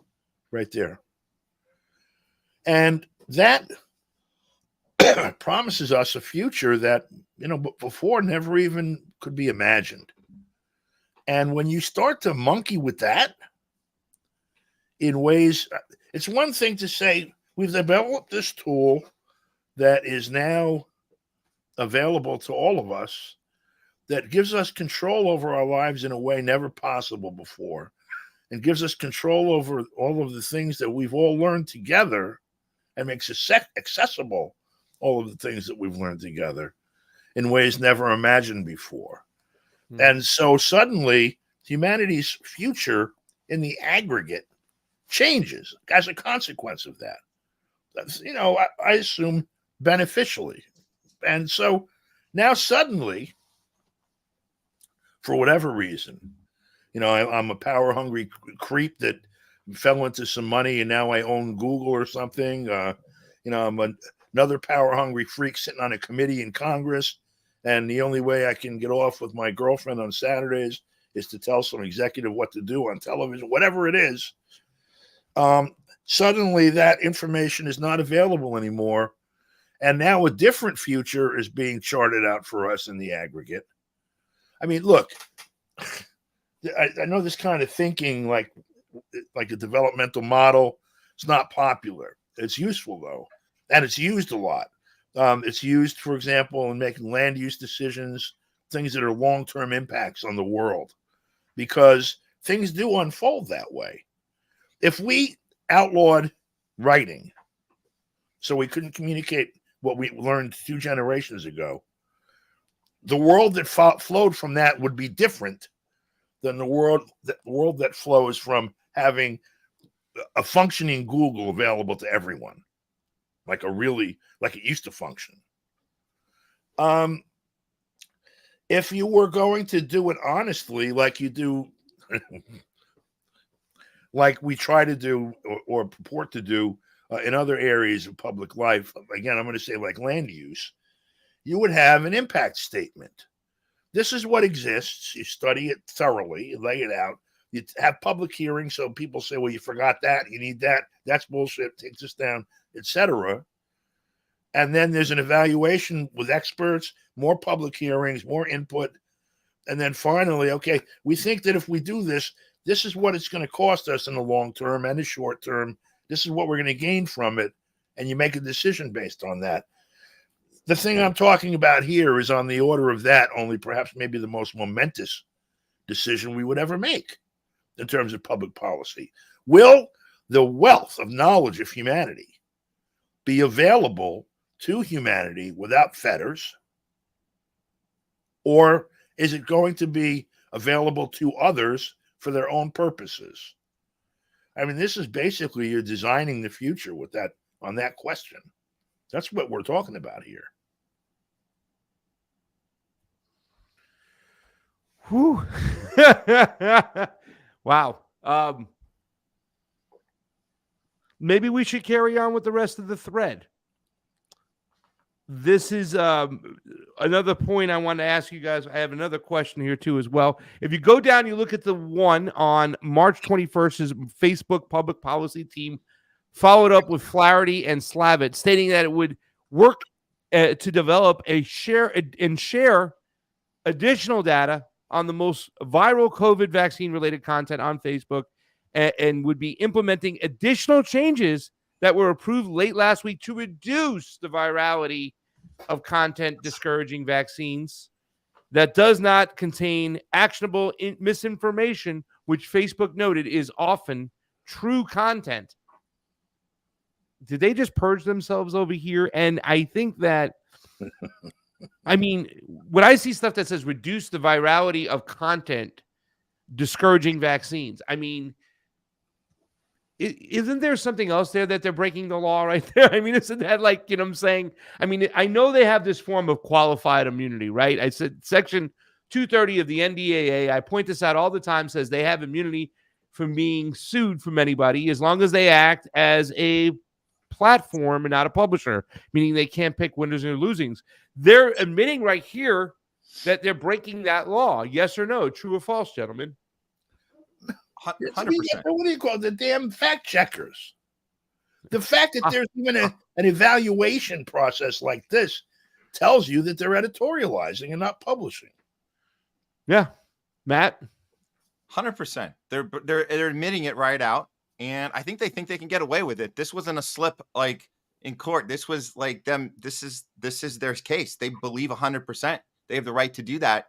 right there. And that promises us a future that, before never even could be imagined. And when you start to monkey with that in ways, it's one thing to say, we've developed this tool that is now available to all of us that gives us control over our lives in a way never possible before, and gives us control over all of the things that we've all learned together, and makes accessible all of the things that we've learned together in ways never imagined before. And so suddenly humanity's future in the aggregate changes as a consequence of that. That's, I assume beneficially. And so now suddenly, for whatever reason, I'm a power hungry creep that fell into some money and now I own Google or something. I'm another power hungry freak sitting on a committee in Congress, and the only way I can get off with my girlfriend on Saturdays is to tell some executive what to do on television, whatever it is. Suddenly that information is not available anymore. And now a different future is being charted out for us in the aggregate. I mean, look, I know this kind of thinking, like a developmental model, it's not popular. It's useful, though, and it's used a lot. It's used, for example, in making land use decisions, things that are long-term impacts on the world, because things do unfold that way. If we outlawed writing so we couldn't communicate what we learned 2 generations ago, the world that flowed from that would be different than the world that flows from having a functioning Google available to everyone, like it used to function. If you were going to do it honestly, like you do, like we try to do or purport to do in other areas of public life, again, I'm going to say like land use, you would have an impact statement. This is what exists. You study it thoroughly, you lay it out. You have public hearings, so people say, well, you forgot that, you need that, that's bullshit, take this down, etc. And then there's an evaluation with experts, more public hearings, more input. And then finally, okay, we think that if we do this, this is what it's going to cost us in the long term and the short term. This is what we're going to gain from it. And you make a decision based on that. The thing I'm talking about here is on the order of that, only perhaps maybe the most momentous decision we would ever make in terms of public policy. Will the wealth of knowledge of humanity be available to humanity without fetters? Or is it going to be available to others for their own purposes? I mean, this is basically you're designing the future with that, on that question. That's what we're talking about here. Whew. Wow. Maybe we should carry on with the rest of the thread. this is another point I want to ask you guys. I have another question here too as well. If you go down, you look at the one on March 21st, is Facebook public policy team followed up with Flaherty and Slavitt, stating that it would work to develop a share additional data on the most viral COVID vaccine-related content on Facebook, and would be implementing additional changes that were approved late last week to reduce the virality of content discouraging vaccines that does not contain actionable misinformation, which Facebook noted is often true content. Did they just purge themselves over here? And I think that, I mean, when I see stuff that says reduce the virality of content discouraging vaccines, I mean, isn't there something else there that they're breaking the law right there? I mean, isn't that like, you know what I'm saying? I mean, I know they have this form of qualified immunity, right? I said Section 230 of the NDAA, I point this out all the time, says they have immunity from being sued from anybody as long as they act as a platform and not a publisher, meaning they can't pick winners and losings. They're admitting right here that they're breaking that law. Yes or no? True or false, gentlemen? 100%. What do you call it? The damn fact checkers? The fact that there's even an evaluation process like this tells you that they're editorializing and not publishing. Yeah. Matt? 100%. They're admitting it right out. And I think they can get away with it. This wasn't a slip like in court. This was like them. This is their case. They believe 100%. They have the right to do that.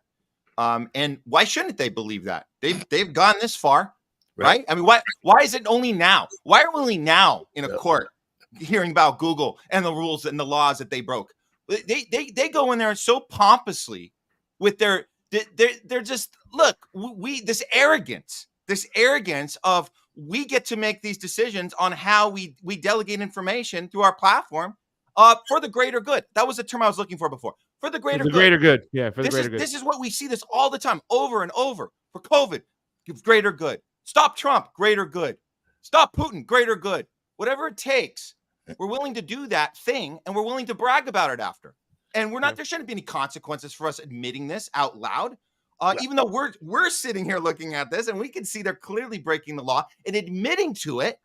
And why shouldn't they believe that? They've gone this far, right? I mean, why is it only now? Why are we only now in a court hearing about Google and the rules and the laws that they broke? They go in there so pompously with they're just, look, this arrogance of, we get to make these decisions on how we delegate information through our platform for the greater good. That was the term I was looking for before. For the greater good. Greater good. Yeah, for the greater good. This is what we see this all the time, over and over. For COVID, greater good. Stop Trump, greater good. Stop Putin, greater good. Whatever it takes, we're willing to do that thing, and we're willing to brag about it after. And there shouldn't be any consequences for us admitting this out loud. Even though we're sitting here looking at this and we can see they're clearly breaking the law and admitting to it.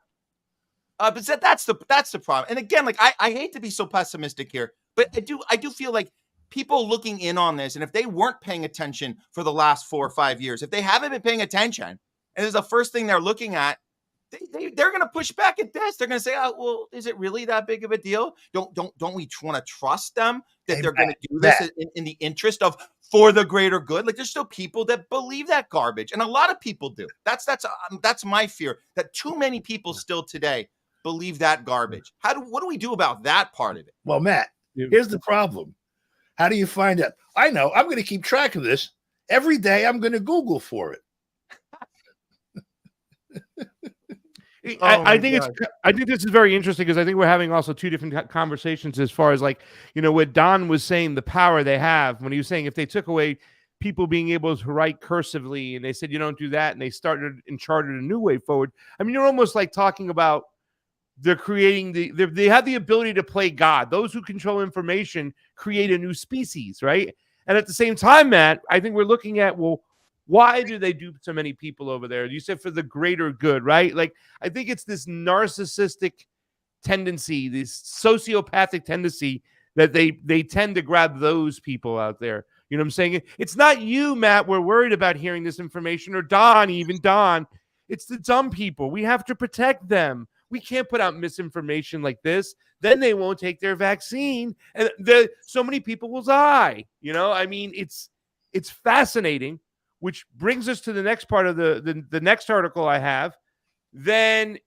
But that's the problem. And again, like I hate to be so pessimistic here, but I do feel like people looking in on this, and if they weren't paying attention for the last 4 or 5 years, if they haven't been paying attention, and this is the first thing they're looking at, they're going to push back at this. They're going to say, "Oh, well, is it really that big of a deal? Don't we want to trust them that they're going to do this in the interest of for the greater good?" Like, there's still people that believe that garbage, and a lot of people do. That's my fear, that too many people still today believe that garbage. What do we do about that part of it? Well, Matt, here's the problem. How do you find out? I know. I'm going to keep track of this every day. I'm going to Google for it. I think this is very interesting, because I think we're having also two different conversations as far as, like, you know, what Don was saying, the power they have, when he was saying if they took away people being able to write cursively and they said you don't do that, and they started and charted a new way forward. I mean, you're almost like talking about they're creating they have the ability to play God. Those who control information create a new species, right? And at the same time, Matt, I think we're looking at, well, why do they dupe so many people over there? You said for the greater good, right? Like, I think it's this narcissistic tendency, this sociopathic tendency that they tend to grab those people out there. You know what I'm saying? It's not you, Matt, we're worried about hearing this information, or Don, even Don. It's the dumb people. We have to protect them. We can't put out misinformation like this. Then they won't take their vaccine, and so many people will die. You know, I mean, it's fascinating. Which brings us to the next part of the next article I have. Then,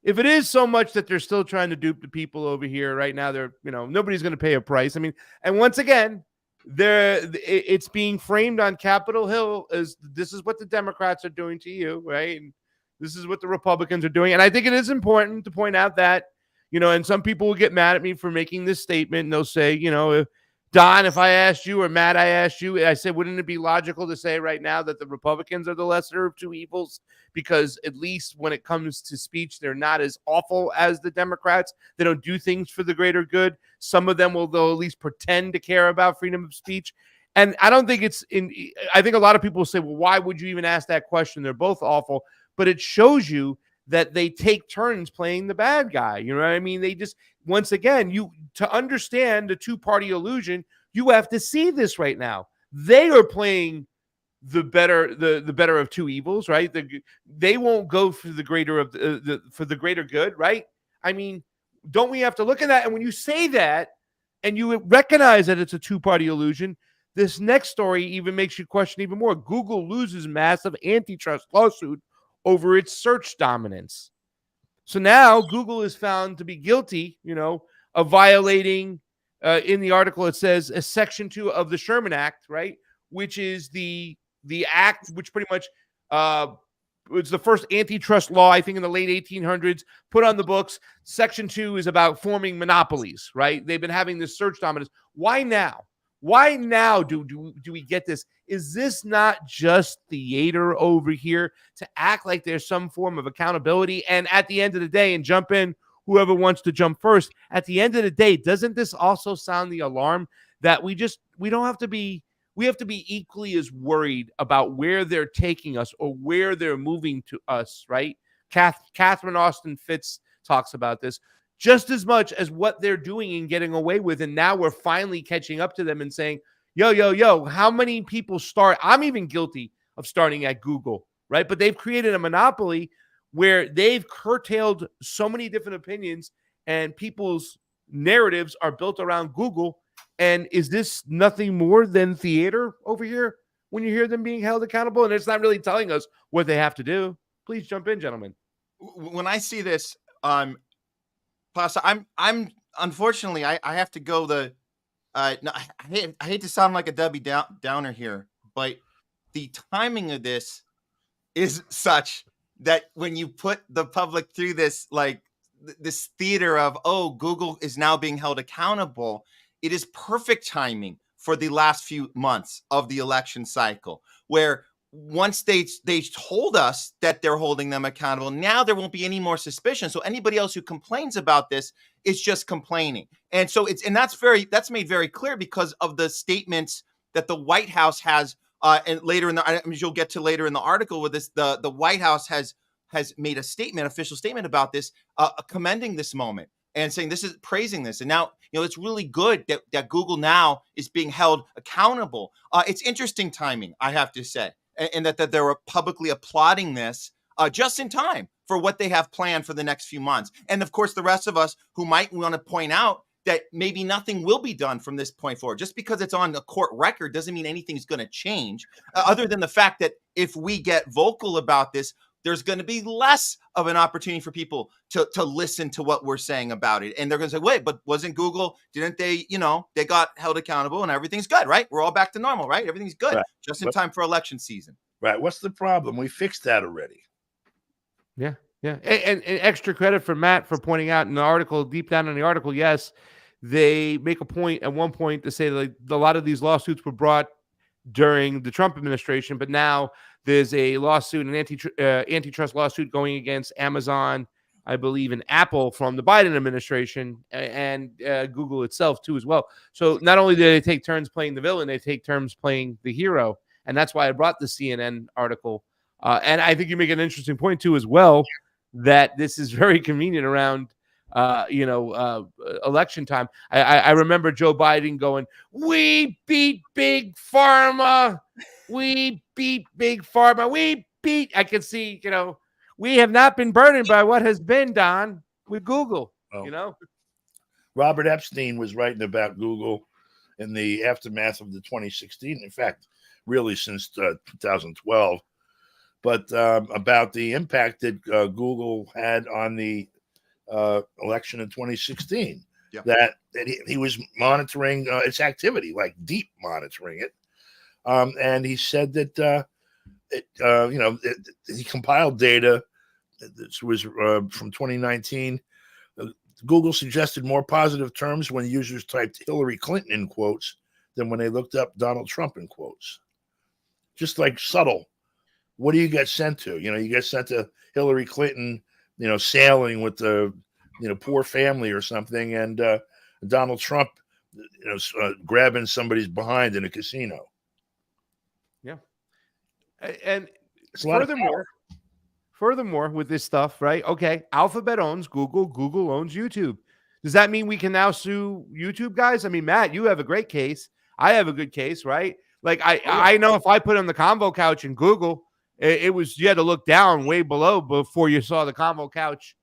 if it is so much that they're still trying to dupe the people over here right now, nobody's going to pay a price. I mean, and once again, it's being framed on Capitol Hill as this is what the Democrats are doing to you, right? And this is what the Republicans are doing. And I think it is important to point out that, and some people will get mad at me for making this statement, and they'll say, Don, if I asked you, or Matt, I asked you, I said, wouldn't it be logical to say right now that the Republicans are the lesser of two evils? Because at least when it comes to speech, they're not as awful as the Democrats. They don't do things for the greater good. Some of them will, they'll at least pretend to care about freedom of speech. And I don't think I think a lot of people will say, well, why would you even ask that question? They're both awful. But it shows you that they take turns playing the bad guy. You know what I mean? They just, once again, to understand the two-party illusion, you have to see this right now. They are playing the better, the better of two evils, right? They won't go for the greater of for the greater good, right? I mean, don't we have to look at that? And when you say that, and you recognize that it's a two-party illusion, this next story even makes you question even more. Google loses massive antitrust lawsuit over its search dominance. So now Google is found to be guilty, of violating, in the article it says, a Section 2 of the Sherman Act, right? Which is the act which pretty much it's the first antitrust law, I think, in the late 1800s, put on the books. Section 2 is about forming monopolies, right? They've been having this search dominance. Why now? Why now do we get this? Is this not just theater over here to act like there's some form of accountability? And at the end of the day, and jump in, whoever wants to jump first, at the end of the day, doesn't this also sound the alarm that we have to be equally as worried about where they're taking us or where they're moving to us, right? Catherine Austin Fitz talks about this just as much as what they're doing and getting away with. And now we're finally catching up to them and saying, yo, how many people start? I'm even guilty of starting at Google, right? But they've created a monopoly where they've curtailed so many different opinions, and people's narratives are built around Google. And is this nothing more than theater over here when you hear them being held accountable? And it's not really telling us what they have to do. Please jump in, gentlemen. When I see this, Pasta, I'm unfortunately I have to go no, I hate to sound like a Debbie Downer here, but the timing of this is such that when you put the public through this, like this theater of, oh, Google is now being held accountable, it is perfect timing for the last few months of the election cycle, where once they told us that they're holding them accountable, now there won't be any more suspicion. So anybody else who complains about this is just complaining. And so that's made very clear because of the statements that the White House has, and later you'll get to later in the article with this, the White House has made a statement, official statement about this, commending this moment and saying this is praising this. And now, it's really good that Google now is being held accountable. It's interesting timing, I have to say. And that they're publicly applauding this just in time for what they have planned for the next few months. And of course, the rest of us who might want to point out that maybe nothing will be done from this point forward. Just because it's on the court record doesn't mean anything's going to change, other than the fact that if we get vocal about this, there's going to be less of an opportunity for people to listen to what we're saying about it. And they're going to say, wait, but wasn't Google, didn't they, they got held accountable and everything's good, right? We're all back to normal, right? Everything's good, right. Just in time for election season. Right. What's the problem? We fixed that already. Yeah. Yeah. And extra credit for Matt for pointing out in the article, deep down in the article, yes, they make a point at one point to say that a lot of these lawsuits were brought during the Trump administration, but now there's a lawsuit, an antitrust lawsuit going against Amazon, I believe, and Apple from the Biden administration, and Google itself too as well. So not only do they take turns playing the villain, they take turns playing the hero, and that's why I brought the CNN article. And I think you make an interesting point too as well, that this is very convenient around election time. I remember Joe Biden going, "We beat Big Pharma. We beat Big Pharma. I can see, we have not been burdened by what has been, Don, with Google, Robert Epstein was writing about Google in the aftermath of the 2016, in fact, really since 2012, but about the impact that Google had on the election in 2016, that he was monitoring its activity, like deep monitoring it. And he said that, he compiled data. This was from 2019. Google suggested more positive terms when users typed Hillary Clinton in quotes than when they looked up Donald Trump in quotes. Just like subtle. What do you get sent to? You get sent to Hillary Clinton, sailing with the, poor family or something, and Donald Trump, grabbing somebody's behind in a casino. Yeah. And it's a lot furthermore, with this stuff, right? Okay, Alphabet owns Google. Google owns YouTube. Does that mean we can now sue YouTube guys? I mean, Matt, you have a great case. I have a good case, right? Like I know if I put on the Convo Couch in Google, it was, you had to look down way below before you saw the Convo Couch,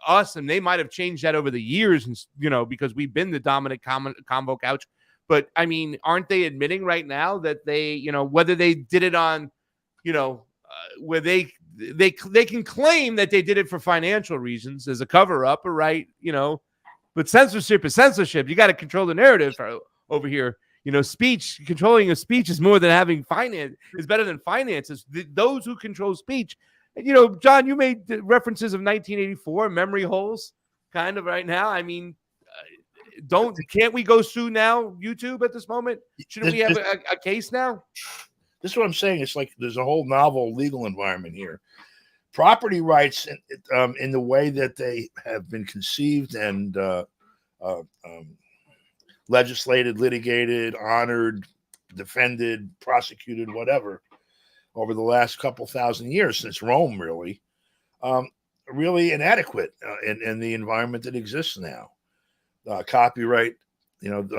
us, and they might have changed that over the years, and because we've been the dominant Convo Couch. But I mean, aren't they admitting right now that they, whether they did it on, where they can claim that they did it for financial reasons as a cover up, or right, but censorship is censorship. You got to control the narrative over here. Speech, controlling a speech is more than having finance, is better than finances. Those who control speech. And, John, you made references of 1984 memory holes kind of right now. I mean, can't we go sue now YouTube at this moment? Shouldn't we have a case now? This is what I'm saying. It's like there's a whole novel legal environment here. Property rights in the way that they have been conceived and legislated, litigated, honored, defended, prosecuted, whatever, over the last couple thousand years since Rome, really inadequate in the environment that exists now. Copyright,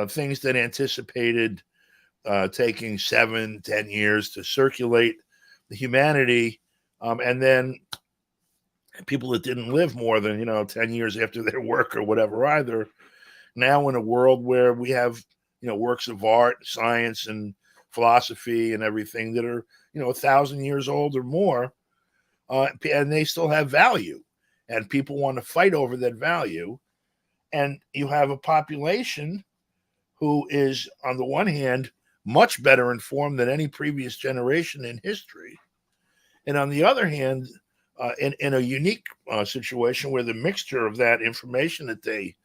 things that anticipated taking 7-10 years to circulate the humanity, and then people that didn't live more than 10 years after their work or whatever either. Now in a world where we have works of art, science, and philosophy and everything that are 1,000 years old or more, and they still have value, and people want to fight over that value. And you have a population who is, on the one hand, much better informed than any previous generation in history, and on the other hand, in a unique situation where the mixture of that information that they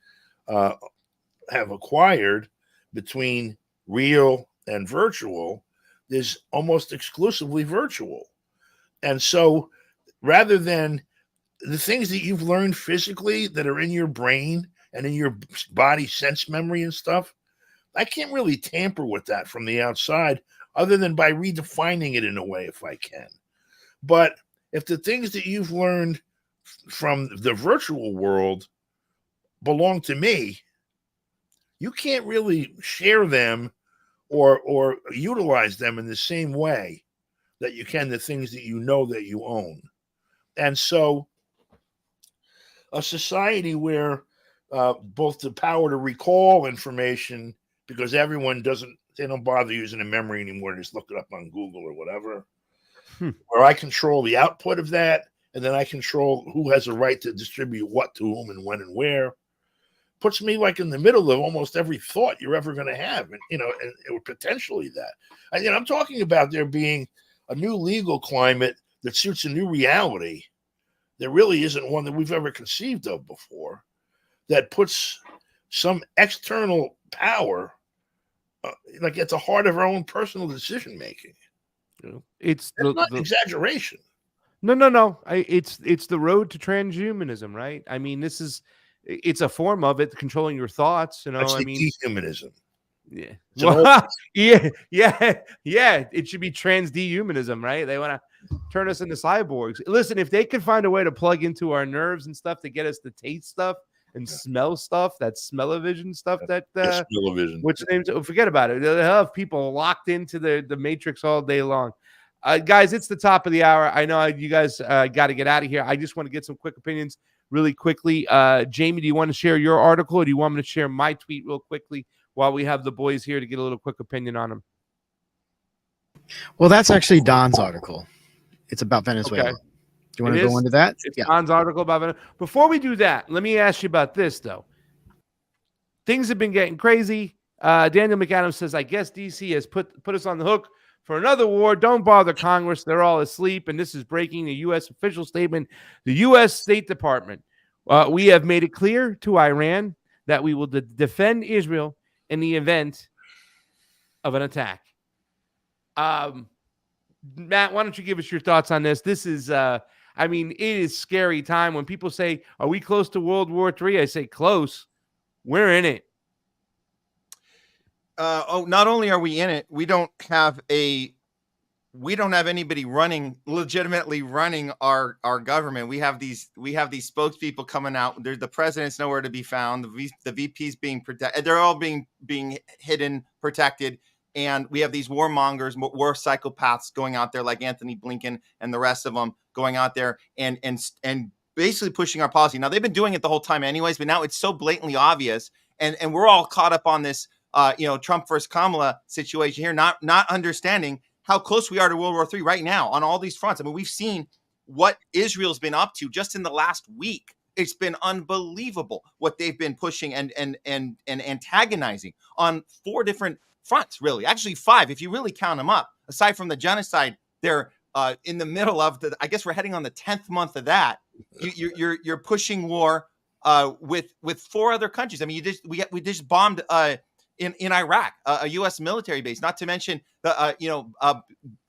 have acquired between real and virtual is almost exclusively virtual. And so rather than the things that you've learned physically that are in your brain and in your body sense memory and stuff, I can't really tamper with that from the outside other than by redefining it in a way if I can. But if the things that you've learned from the virtual world belong to me, you can't really share them or utilize them in the same way that you can the things that that you own. And so a society where both the power to recall information, because everyone they don't bother using a memory anymore, just look it up on Google or whatever, where I control the output of that, and then I control who has a right to distribute what to whom and when and where, puts me like in the middle of almost every thought you're ever going to have, and potentially that. And I'm talking about there being a new legal climate that suits a new reality. There really isn't one that we've ever conceived of before, that puts some external power like at the heart of our own personal decision making. It's not an exaggeration. No. It's the road to transhumanism, right? I mean, it's a form of it, controlling your thoughts. That's dehumanism. Yeah. Well, yeah. It should be trans dehumanism, right? They want to turn us into cyborgs. Listen, if they could find a way to plug into our nerves and stuff to get us to taste stuff and smell stuff, that smell-o-vision stuff, smell-o-vision. Which names? Forget about it. They'll have people locked into the matrix all day long. Guys, it's the top of the hour. I know you guys got to get out of here. I just want to get some quick opinions really quickly. Jamie, do you want to share your article, or do you want me to share my tweet real quickly while we have the boys here to get a little quick opinion on them? Well, that's actually Don's article. It's about Venezuela. Okay. Do you want to go into that? It's Don's article about Venezuela. Before we do that, let me ask you about this, though. Things have been getting crazy. Daniel McAdams says, I guess DC has put us on the hook for another war. Don't bother Congress. They're all asleep. And this is breaking the U.S. official statement. The U.S. State Department. We have made it clear to Iran that we will defend Israel in the event of an attack. Matt, why don't you give us your thoughts on this? This is, I mean, it is scary time when people say, "Are we close to World War III?" I say, "Close. We're in it." Not only are we in it, we don't have anybody legitimately running our government. We have these spokespeople coming out. The president's nowhere to be found. The VP's being protected. They're all being hidden, protected. And we have these warmongers, war psychopaths going out there like Anthony Blinken and the rest of them going out there and basically pushing our policy. Now, they've been doing it the whole time anyways, but now it's so blatantly obvious. And we're all caught up on this, Trump versus Kamala situation here, not understanding how close we are to World War III right now on all these fronts. I mean, we've seen what Israel's been up to just in the last week. It's been unbelievable what they've been pushing and antagonizing on 4 different fronts, really. Actually 5, if you really count them up. Aside from the genocide, they're in the middle of I guess we're heading on the 10th month of that. You're pushing war with 4 other countries. I mean, we just bombed in Iraq, a U.S. military base, not to mention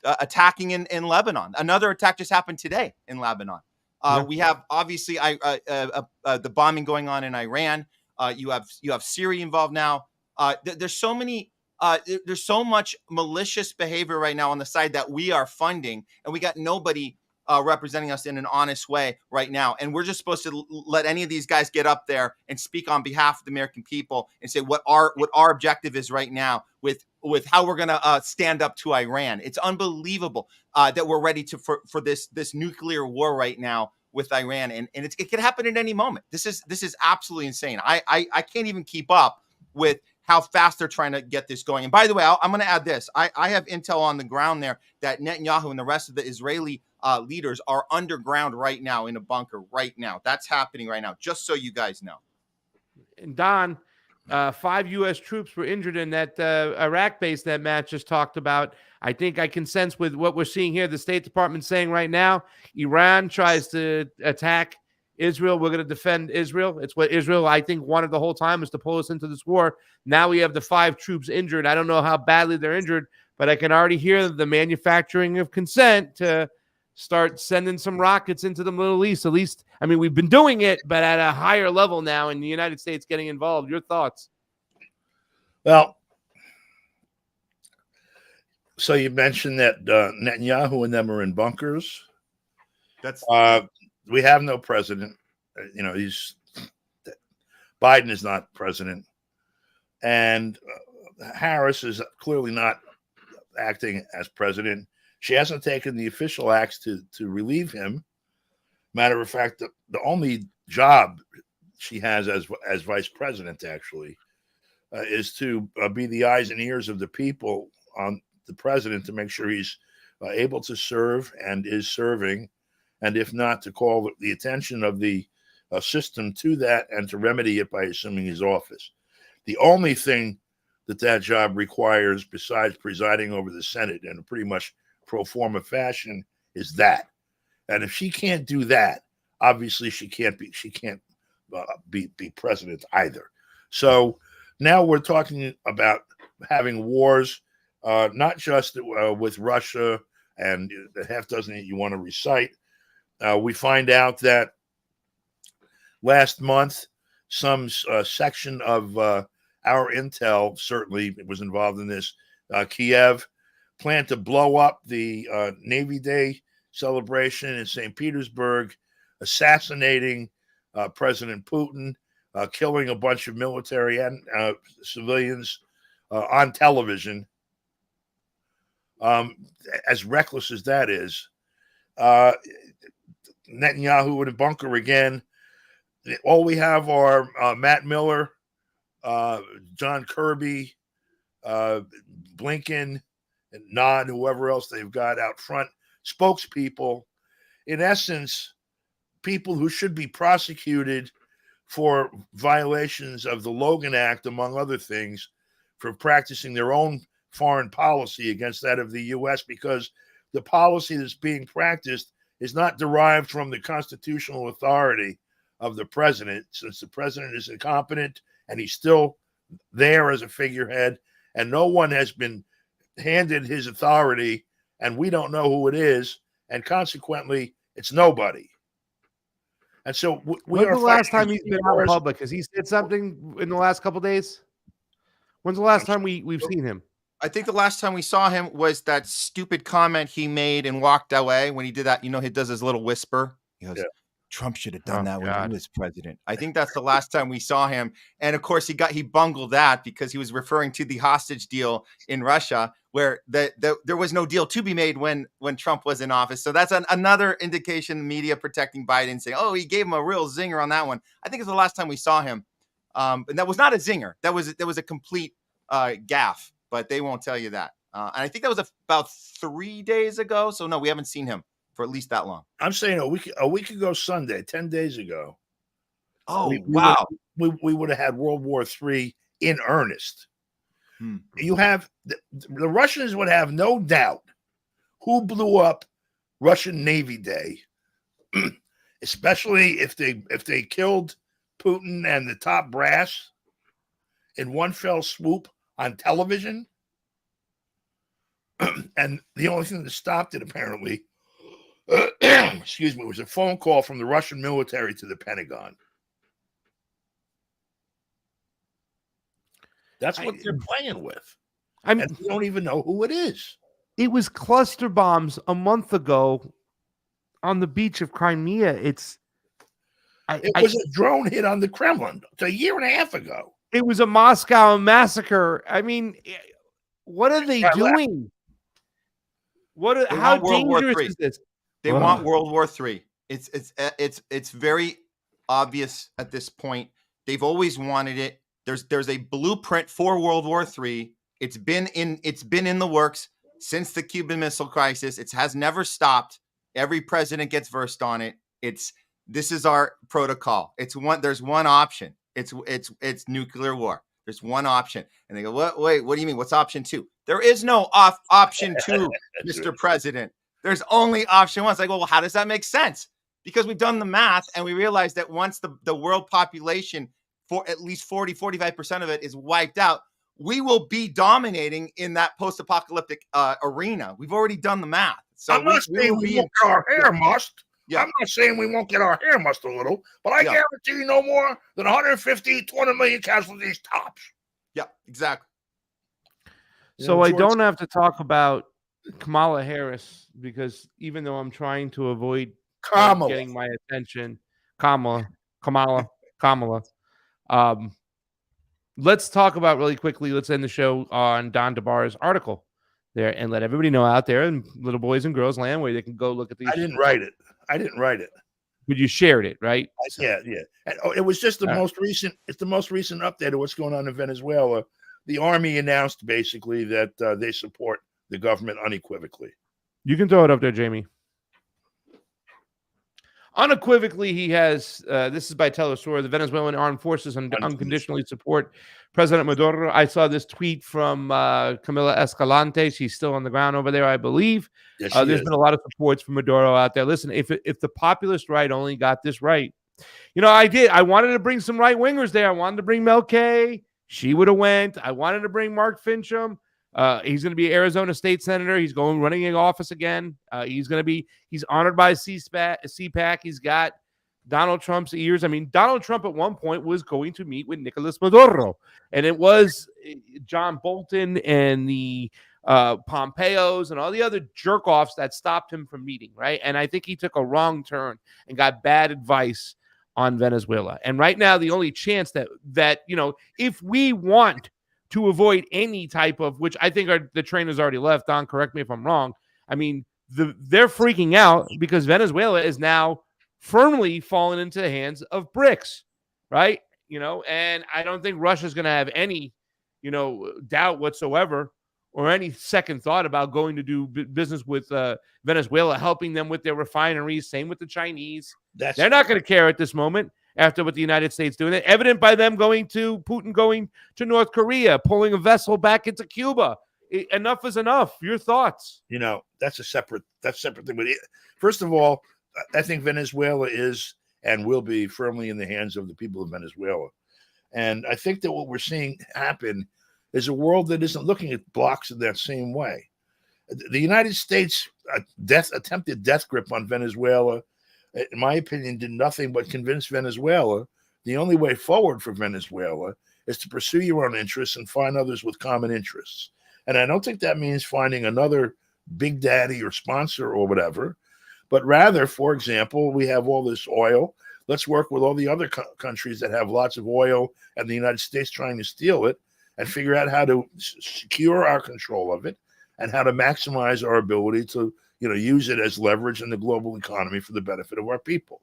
attacking in Lebanon. Another attack just happened today in Lebanon. We have obviously the bombing going on in Iran. You have Syria involved now. There's so many. There's so much malicious behavior right now on the side that we are funding, and we got nobody representing us in an honest way right now. And we're just supposed to let any of these guys get up there and speak on behalf of the American people and say what our objective is right now with how we're going to stand up to Iran. It's unbelievable that we're ready for this nuclear war right now with Iran, and it could happen at any moment. This is absolutely insane. I can't even keep up with how fast they're trying to get this going. And by the way, I'm going to add this. I have intel on the ground there that Netanyahu and the rest of the Israeli leaders are underground right now in a bunker right now. That's happening right now, just so you guys know. And Don, 5 U.S. troops were injured in that Iraq base that Matt just talked about. I think I can sense with what we're seeing here, the State Department saying right now, Iran tries to attack Israel. We're going to defend Israel. It's what Israel, I think, wanted the whole time, is to pull us into this war. Now we have the 5 troops injured. I don't know how badly they're injured, but I can already hear the manufacturing of consent to start sending some rockets into the Middle East. At least, I mean, we've been doing it, but at a higher level now, in the United States getting involved. Your thoughts? Well, so you mentioned that Netanyahu and them are in bunkers. We have no president. Biden is not president. And Harris is clearly not acting as president. She hasn't taken the official acts to relieve him. Matter of fact, the only job she has as vice president, actually, is to be the eyes and ears of the people on the president to make sure he's able to serve and is serving. And if not, to call the attention of the system to that and to remedy it by assuming his office. The only thing that job requires, besides presiding over the Senate in a pretty much pro forma fashion, is that. And if she can't do that, obviously she can't be president either. So now we're talking about having wars, not just with Russia and the half dozen that you want to recite. We find out that last month, some section of our intel certainly was involved in this. Kiev planned to blow up the Navy Day celebration in St. Petersburg, assassinating President Putin, killing a bunch of military and civilians on television. As reckless as that is, Netanyahu in a bunker again. All we have are Matt Miller, John Kirby, Blinken, and Nod, whoever else they've got out front, spokespeople. In essence, people who should be prosecuted for violations of the Logan Act, among other things, for practicing their own foreign policy against that of the U.S., because the policy that's being practiced is not derived from the constitutional authority of the president, since the president is incompetent and he's still there as a figurehead, and no one has been handed his authority, and we don't know who it is, and consequently, it's nobody. And so when's the last time he's been out in wars. public? Has he said something in the last couple of days? When's the last time we've seen him? I think the last time we saw him was that stupid comment he made and walked away when he did that. You know, he does his little whisper. He goes, Yeah. Trump should have done that when God. he was president. I think that's the last time we saw him. And of course, he bungled that because he was referring to the hostage deal in Russia, where there was no deal to be made when Trump was in office. So that's another indication, the media protecting Biden, saying, oh, he gave him a real zinger on that one. I think it's the last time we saw him. And that was not a zinger. That was a complete gaffe, but they won't tell you that. And I think that was about 3 days ago. So no, we haven't seen him for at least that long. I'm saying a week ago Sunday, 10 days ago. Oh, wow. We would have had World War III in earnest. You have the Russians would have no doubt who blew up Russian Navy Day, especially if they killed Putin and the top brass in one fell swoop on television. And the only thing that stopped it, apparently, excuse me, was a phone call from the Russian military to the Pentagon. That's what they're playing with. I mean, And we don't even know who it is. it was cluster bombs a month ago on the beach of Crimea. It was a drone hit on the Kremlin. It's a year and a half ago. It was a Moscow massacre. I mean, what are they doing? How dangerous is this? They want World War III. It's very obvious at this point. They've always wanted it. There's a blueprint for World War III. It's been in the works since the Cuban Missile Crisis. It has never stopped. Every president gets versed on it. This is our protocol. There's one option. It's nuclear war. There's one option. And they go, wait, what do you mean? What's option two? There is no option two, Mr. President. There's only option one. It's like, well, how does that make sense? Because we've done the math and we realized that once the world population, for at least 45% of it, is wiped out, we will be dominating in that post-apocalyptic arena. We've already done the math. So I'm not saying we won't get our hair mussed. Yeah. I'm not saying we won't get our hair mussed a little, but I guarantee you no more than 150, 200 million casualties tops. Yeah, exactly. So I don't have to talk about Kamala Harris because even though I'm trying to avoid getting my attention, Kamala. Let's talk about really quickly. Let's end the show on Don DeBar's article there and let everybody know out there in little boys and girls land where they can go look at these. I didn't write it. But you shared it, right? Yeah. And, it was just the most recent. It's the most recent update of what's going on in Venezuela. The army announced basically that they support the government unequivocally. You can throw it up there, Jamie. Unequivocally, he has, this is by Telesur, the Venezuelan armed forces unconditionally support President Maduro. I saw this tweet from Camila Escalante. She's still on the ground over there, I believe. Yes, there's been a lot of supports for Maduro out there. Listen, if the populist right only got this right, I wanted to bring some right-wingers there. I wanted to bring Mel K. She would have went. I wanted to bring Mark Fincham. He's going to be Arizona state senator. He's running in office again. He's honored by CPAC. He's got Donald Trump's ears. I mean, Donald Trump at one point was going to meet with Nicolas Maduro, and it was John Bolton and the Pompeos and all the other jerk-offs that stopped him from meeting, right? And I think he took a wrong turn and got bad advice on Venezuela. And right now, the only chance that if we want to avoid any type of, which I think the train has already left. Don, correct me if I'm wrong. I mean, they're freaking out because Venezuela is now firmly fallen into the hands of BRICS, right? And I don't think Russia's going to have any, doubt whatsoever or any second thought about going to do business with Venezuela, helping them with their refineries. Same with the Chinese. They're not going to care at this moment. After what the United States doing, evident by them Putin going to North Korea, pulling a vessel back into Cuba. Enough is enough. Your thoughts? That's a separate thing. But first of all, I think Venezuela is and will be firmly in the hands of the people of Venezuela. And I think that what we're seeing happen is a world that isn't looking at blocks in that same way. The United States attempted death grip on Venezuela, in my opinion, did nothing but convince Venezuela the only way forward for Venezuela is to pursue your own interests and find others with common interests. And I don't think that means finding another big daddy or sponsor or whatever, but rather, for example, we have all this oil. Let's work with all the other countries that have lots of oil and the United States trying to steal it and figure out how to secure our control of it and how to maximize our ability to, use it as leverage in the global economy for the benefit of our people.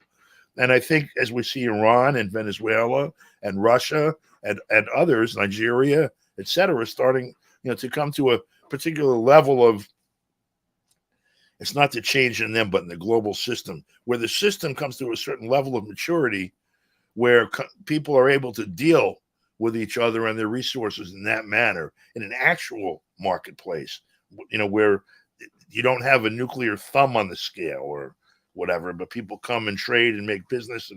And I think as we see Iran and Venezuela and Russia and others, Nigeria, et cetera, starting, to come to a particular level of, it's not the change in them, but in the global system, where the system comes to a certain level of maturity where people are able to deal with each other and their resources in that manner in an actual marketplace, where you don't have a nuclear thumb on the scale or whatever, but people come and trade and make business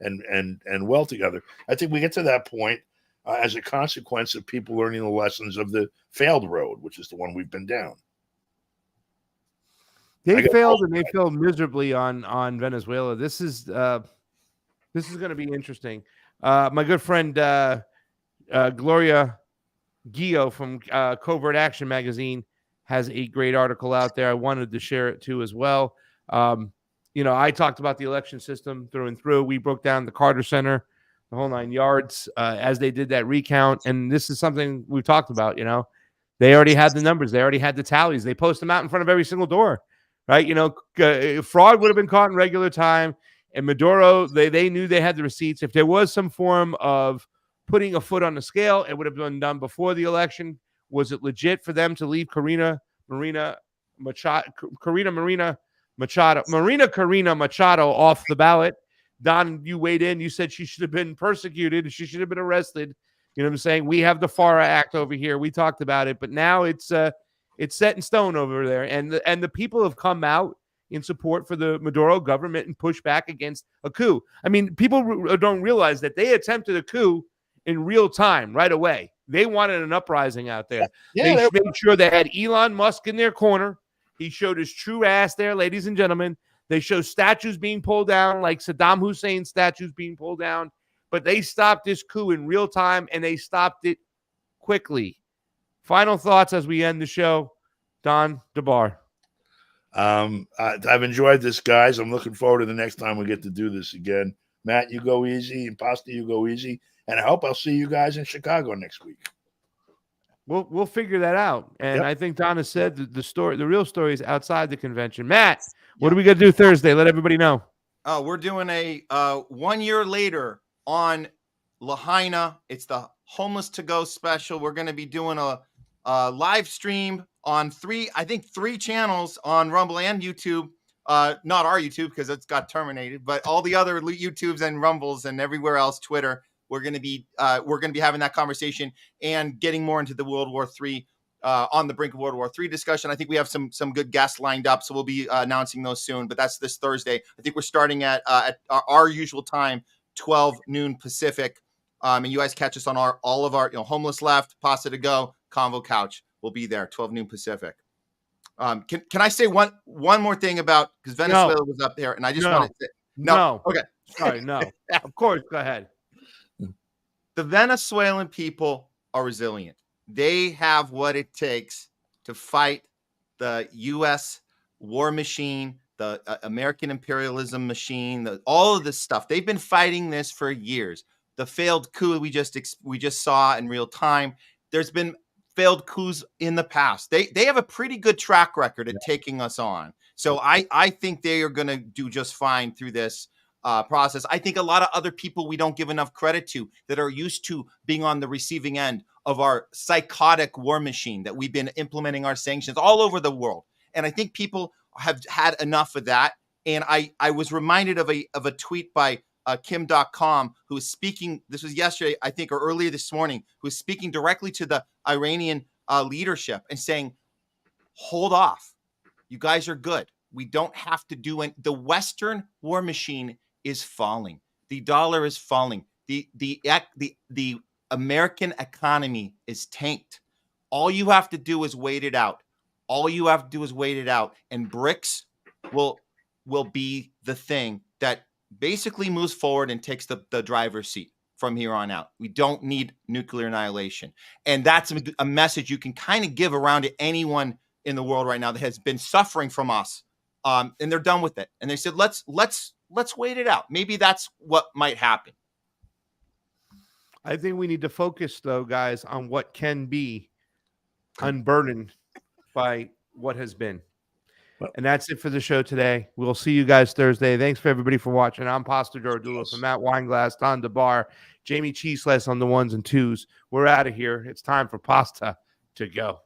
and well together. I think we get to that point as a consequence of people learning the lessons of the failed road, which is the one we've been down. They failed and they failed miserably on Venezuela. This is going to be interesting. My good friend Gloria Guillo from Covert Action Magazine has a great article out there. I wanted to share it too as well. I talked about the election system through and through. We broke down the Carter Center, the whole 9 yards, as they did that recount. And this is something we've talked about. They already had the numbers. They already had the tallies. They post them out in front of every single door, right? Fraud would have been caught in regular time. And Maduro, they knew they had the receipts. If there was some form of putting a foot on the scale, it would have been done before the election. Was it legit for them to leave Marina Corina Machado off the ballot? Don, you weighed in. You said she should have been persecuted. She should have been arrested. You know what I'm saying? We have the FARA Act over here. We talked about it, but now it's set in stone over there. And the people have come out in support for the Maduro government and push back against a coup. I mean, people don't realize that they attempted a coup in real time right away. They wanted an uprising out there. They made sure they had Elon Musk in their corner. He showed his true ass there, ladies and gentlemen. They show statues being pulled down, like Saddam Hussein statues being pulled down. But they stopped this coup in real time, and they stopped it quickly. Final thoughts as we end the show. Don DeBar. I've enjoyed this, guys. I'm looking forward to the next time we get to do this again. Matt, you go easy, and Pasta, you go easy. And I hope I'll see you guys in Chicago next week. We'll figure that out. And I think Don has said the real story is outside the convention. Matt, what are we going to do Thursday? Let everybody know. We're doing a 1 year later on Lahaina. It's the Homeless2Go special. We're going to be doing a live stream on three channels on Rumble and YouTube. Not our YouTube because it's got terminated, but all the other YouTubes and Rumbles and everywhere else, Twitter. We're going to be having that conversation and getting more into the World War III, on the brink of World War III discussion. I think we have some good guests lined up, so we'll be announcing those soon. But that's this Thursday. I think we're starting at our usual time, 12 noon Pacific. And you guys catch us on all of our Homeless Left, Pasta2Go, Convo Couch. We'll be there, 12 noon Pacific. Can I say one more thing about, because Venezuela was up there, and I just wanted to say no. Okay, sorry, no. Of course, go ahead. The Venezuelan people are resilient. They have what it takes to fight the U.S. war machine, the American imperialism machine, all of this stuff. They've been fighting this for years. The failed coup we just saw in real time. There's been failed coups in the past. They have a pretty good track record at taking us on. So I think they are going to do just fine through this process. I think a lot of other people we don't give enough credit to that are used to being on the receiving end of our psychotic war machine that we've been implementing our sanctions all over the world. And I think people have had enough of that. And I was reminded of a tweet by Kim.com, who was speaking, this was yesterday, I think, or earlier this morning, who was speaking directly to the Iranian leadership and saying, hold off. You guys are good. We don't have to do it. The Western war machine is falling. The dollar is falling. The American economy is tanked. All you have to do is wait it out. All you have to do is wait it out, and BRICS will be the thing that basically moves forward and takes the driver's seat from here on out. We don't need nuclear annihilation, and that's a message you can kind of give around to anyone in the world right now that has been suffering from us, and they're done with it. And they said, let's wait it out. Maybe that's what might happen. I think we need to focus, though, guys, on what can be, unburdened by what has been. And that's it for the show today. We'll see you guys Thursday. Thanks for everybody for watching. I'm Pasta Jardula for Matt Weinglass, Don DeBar, Jamie Cheeseless on the ones and twos. We're out of here. It's time for Pasta to go.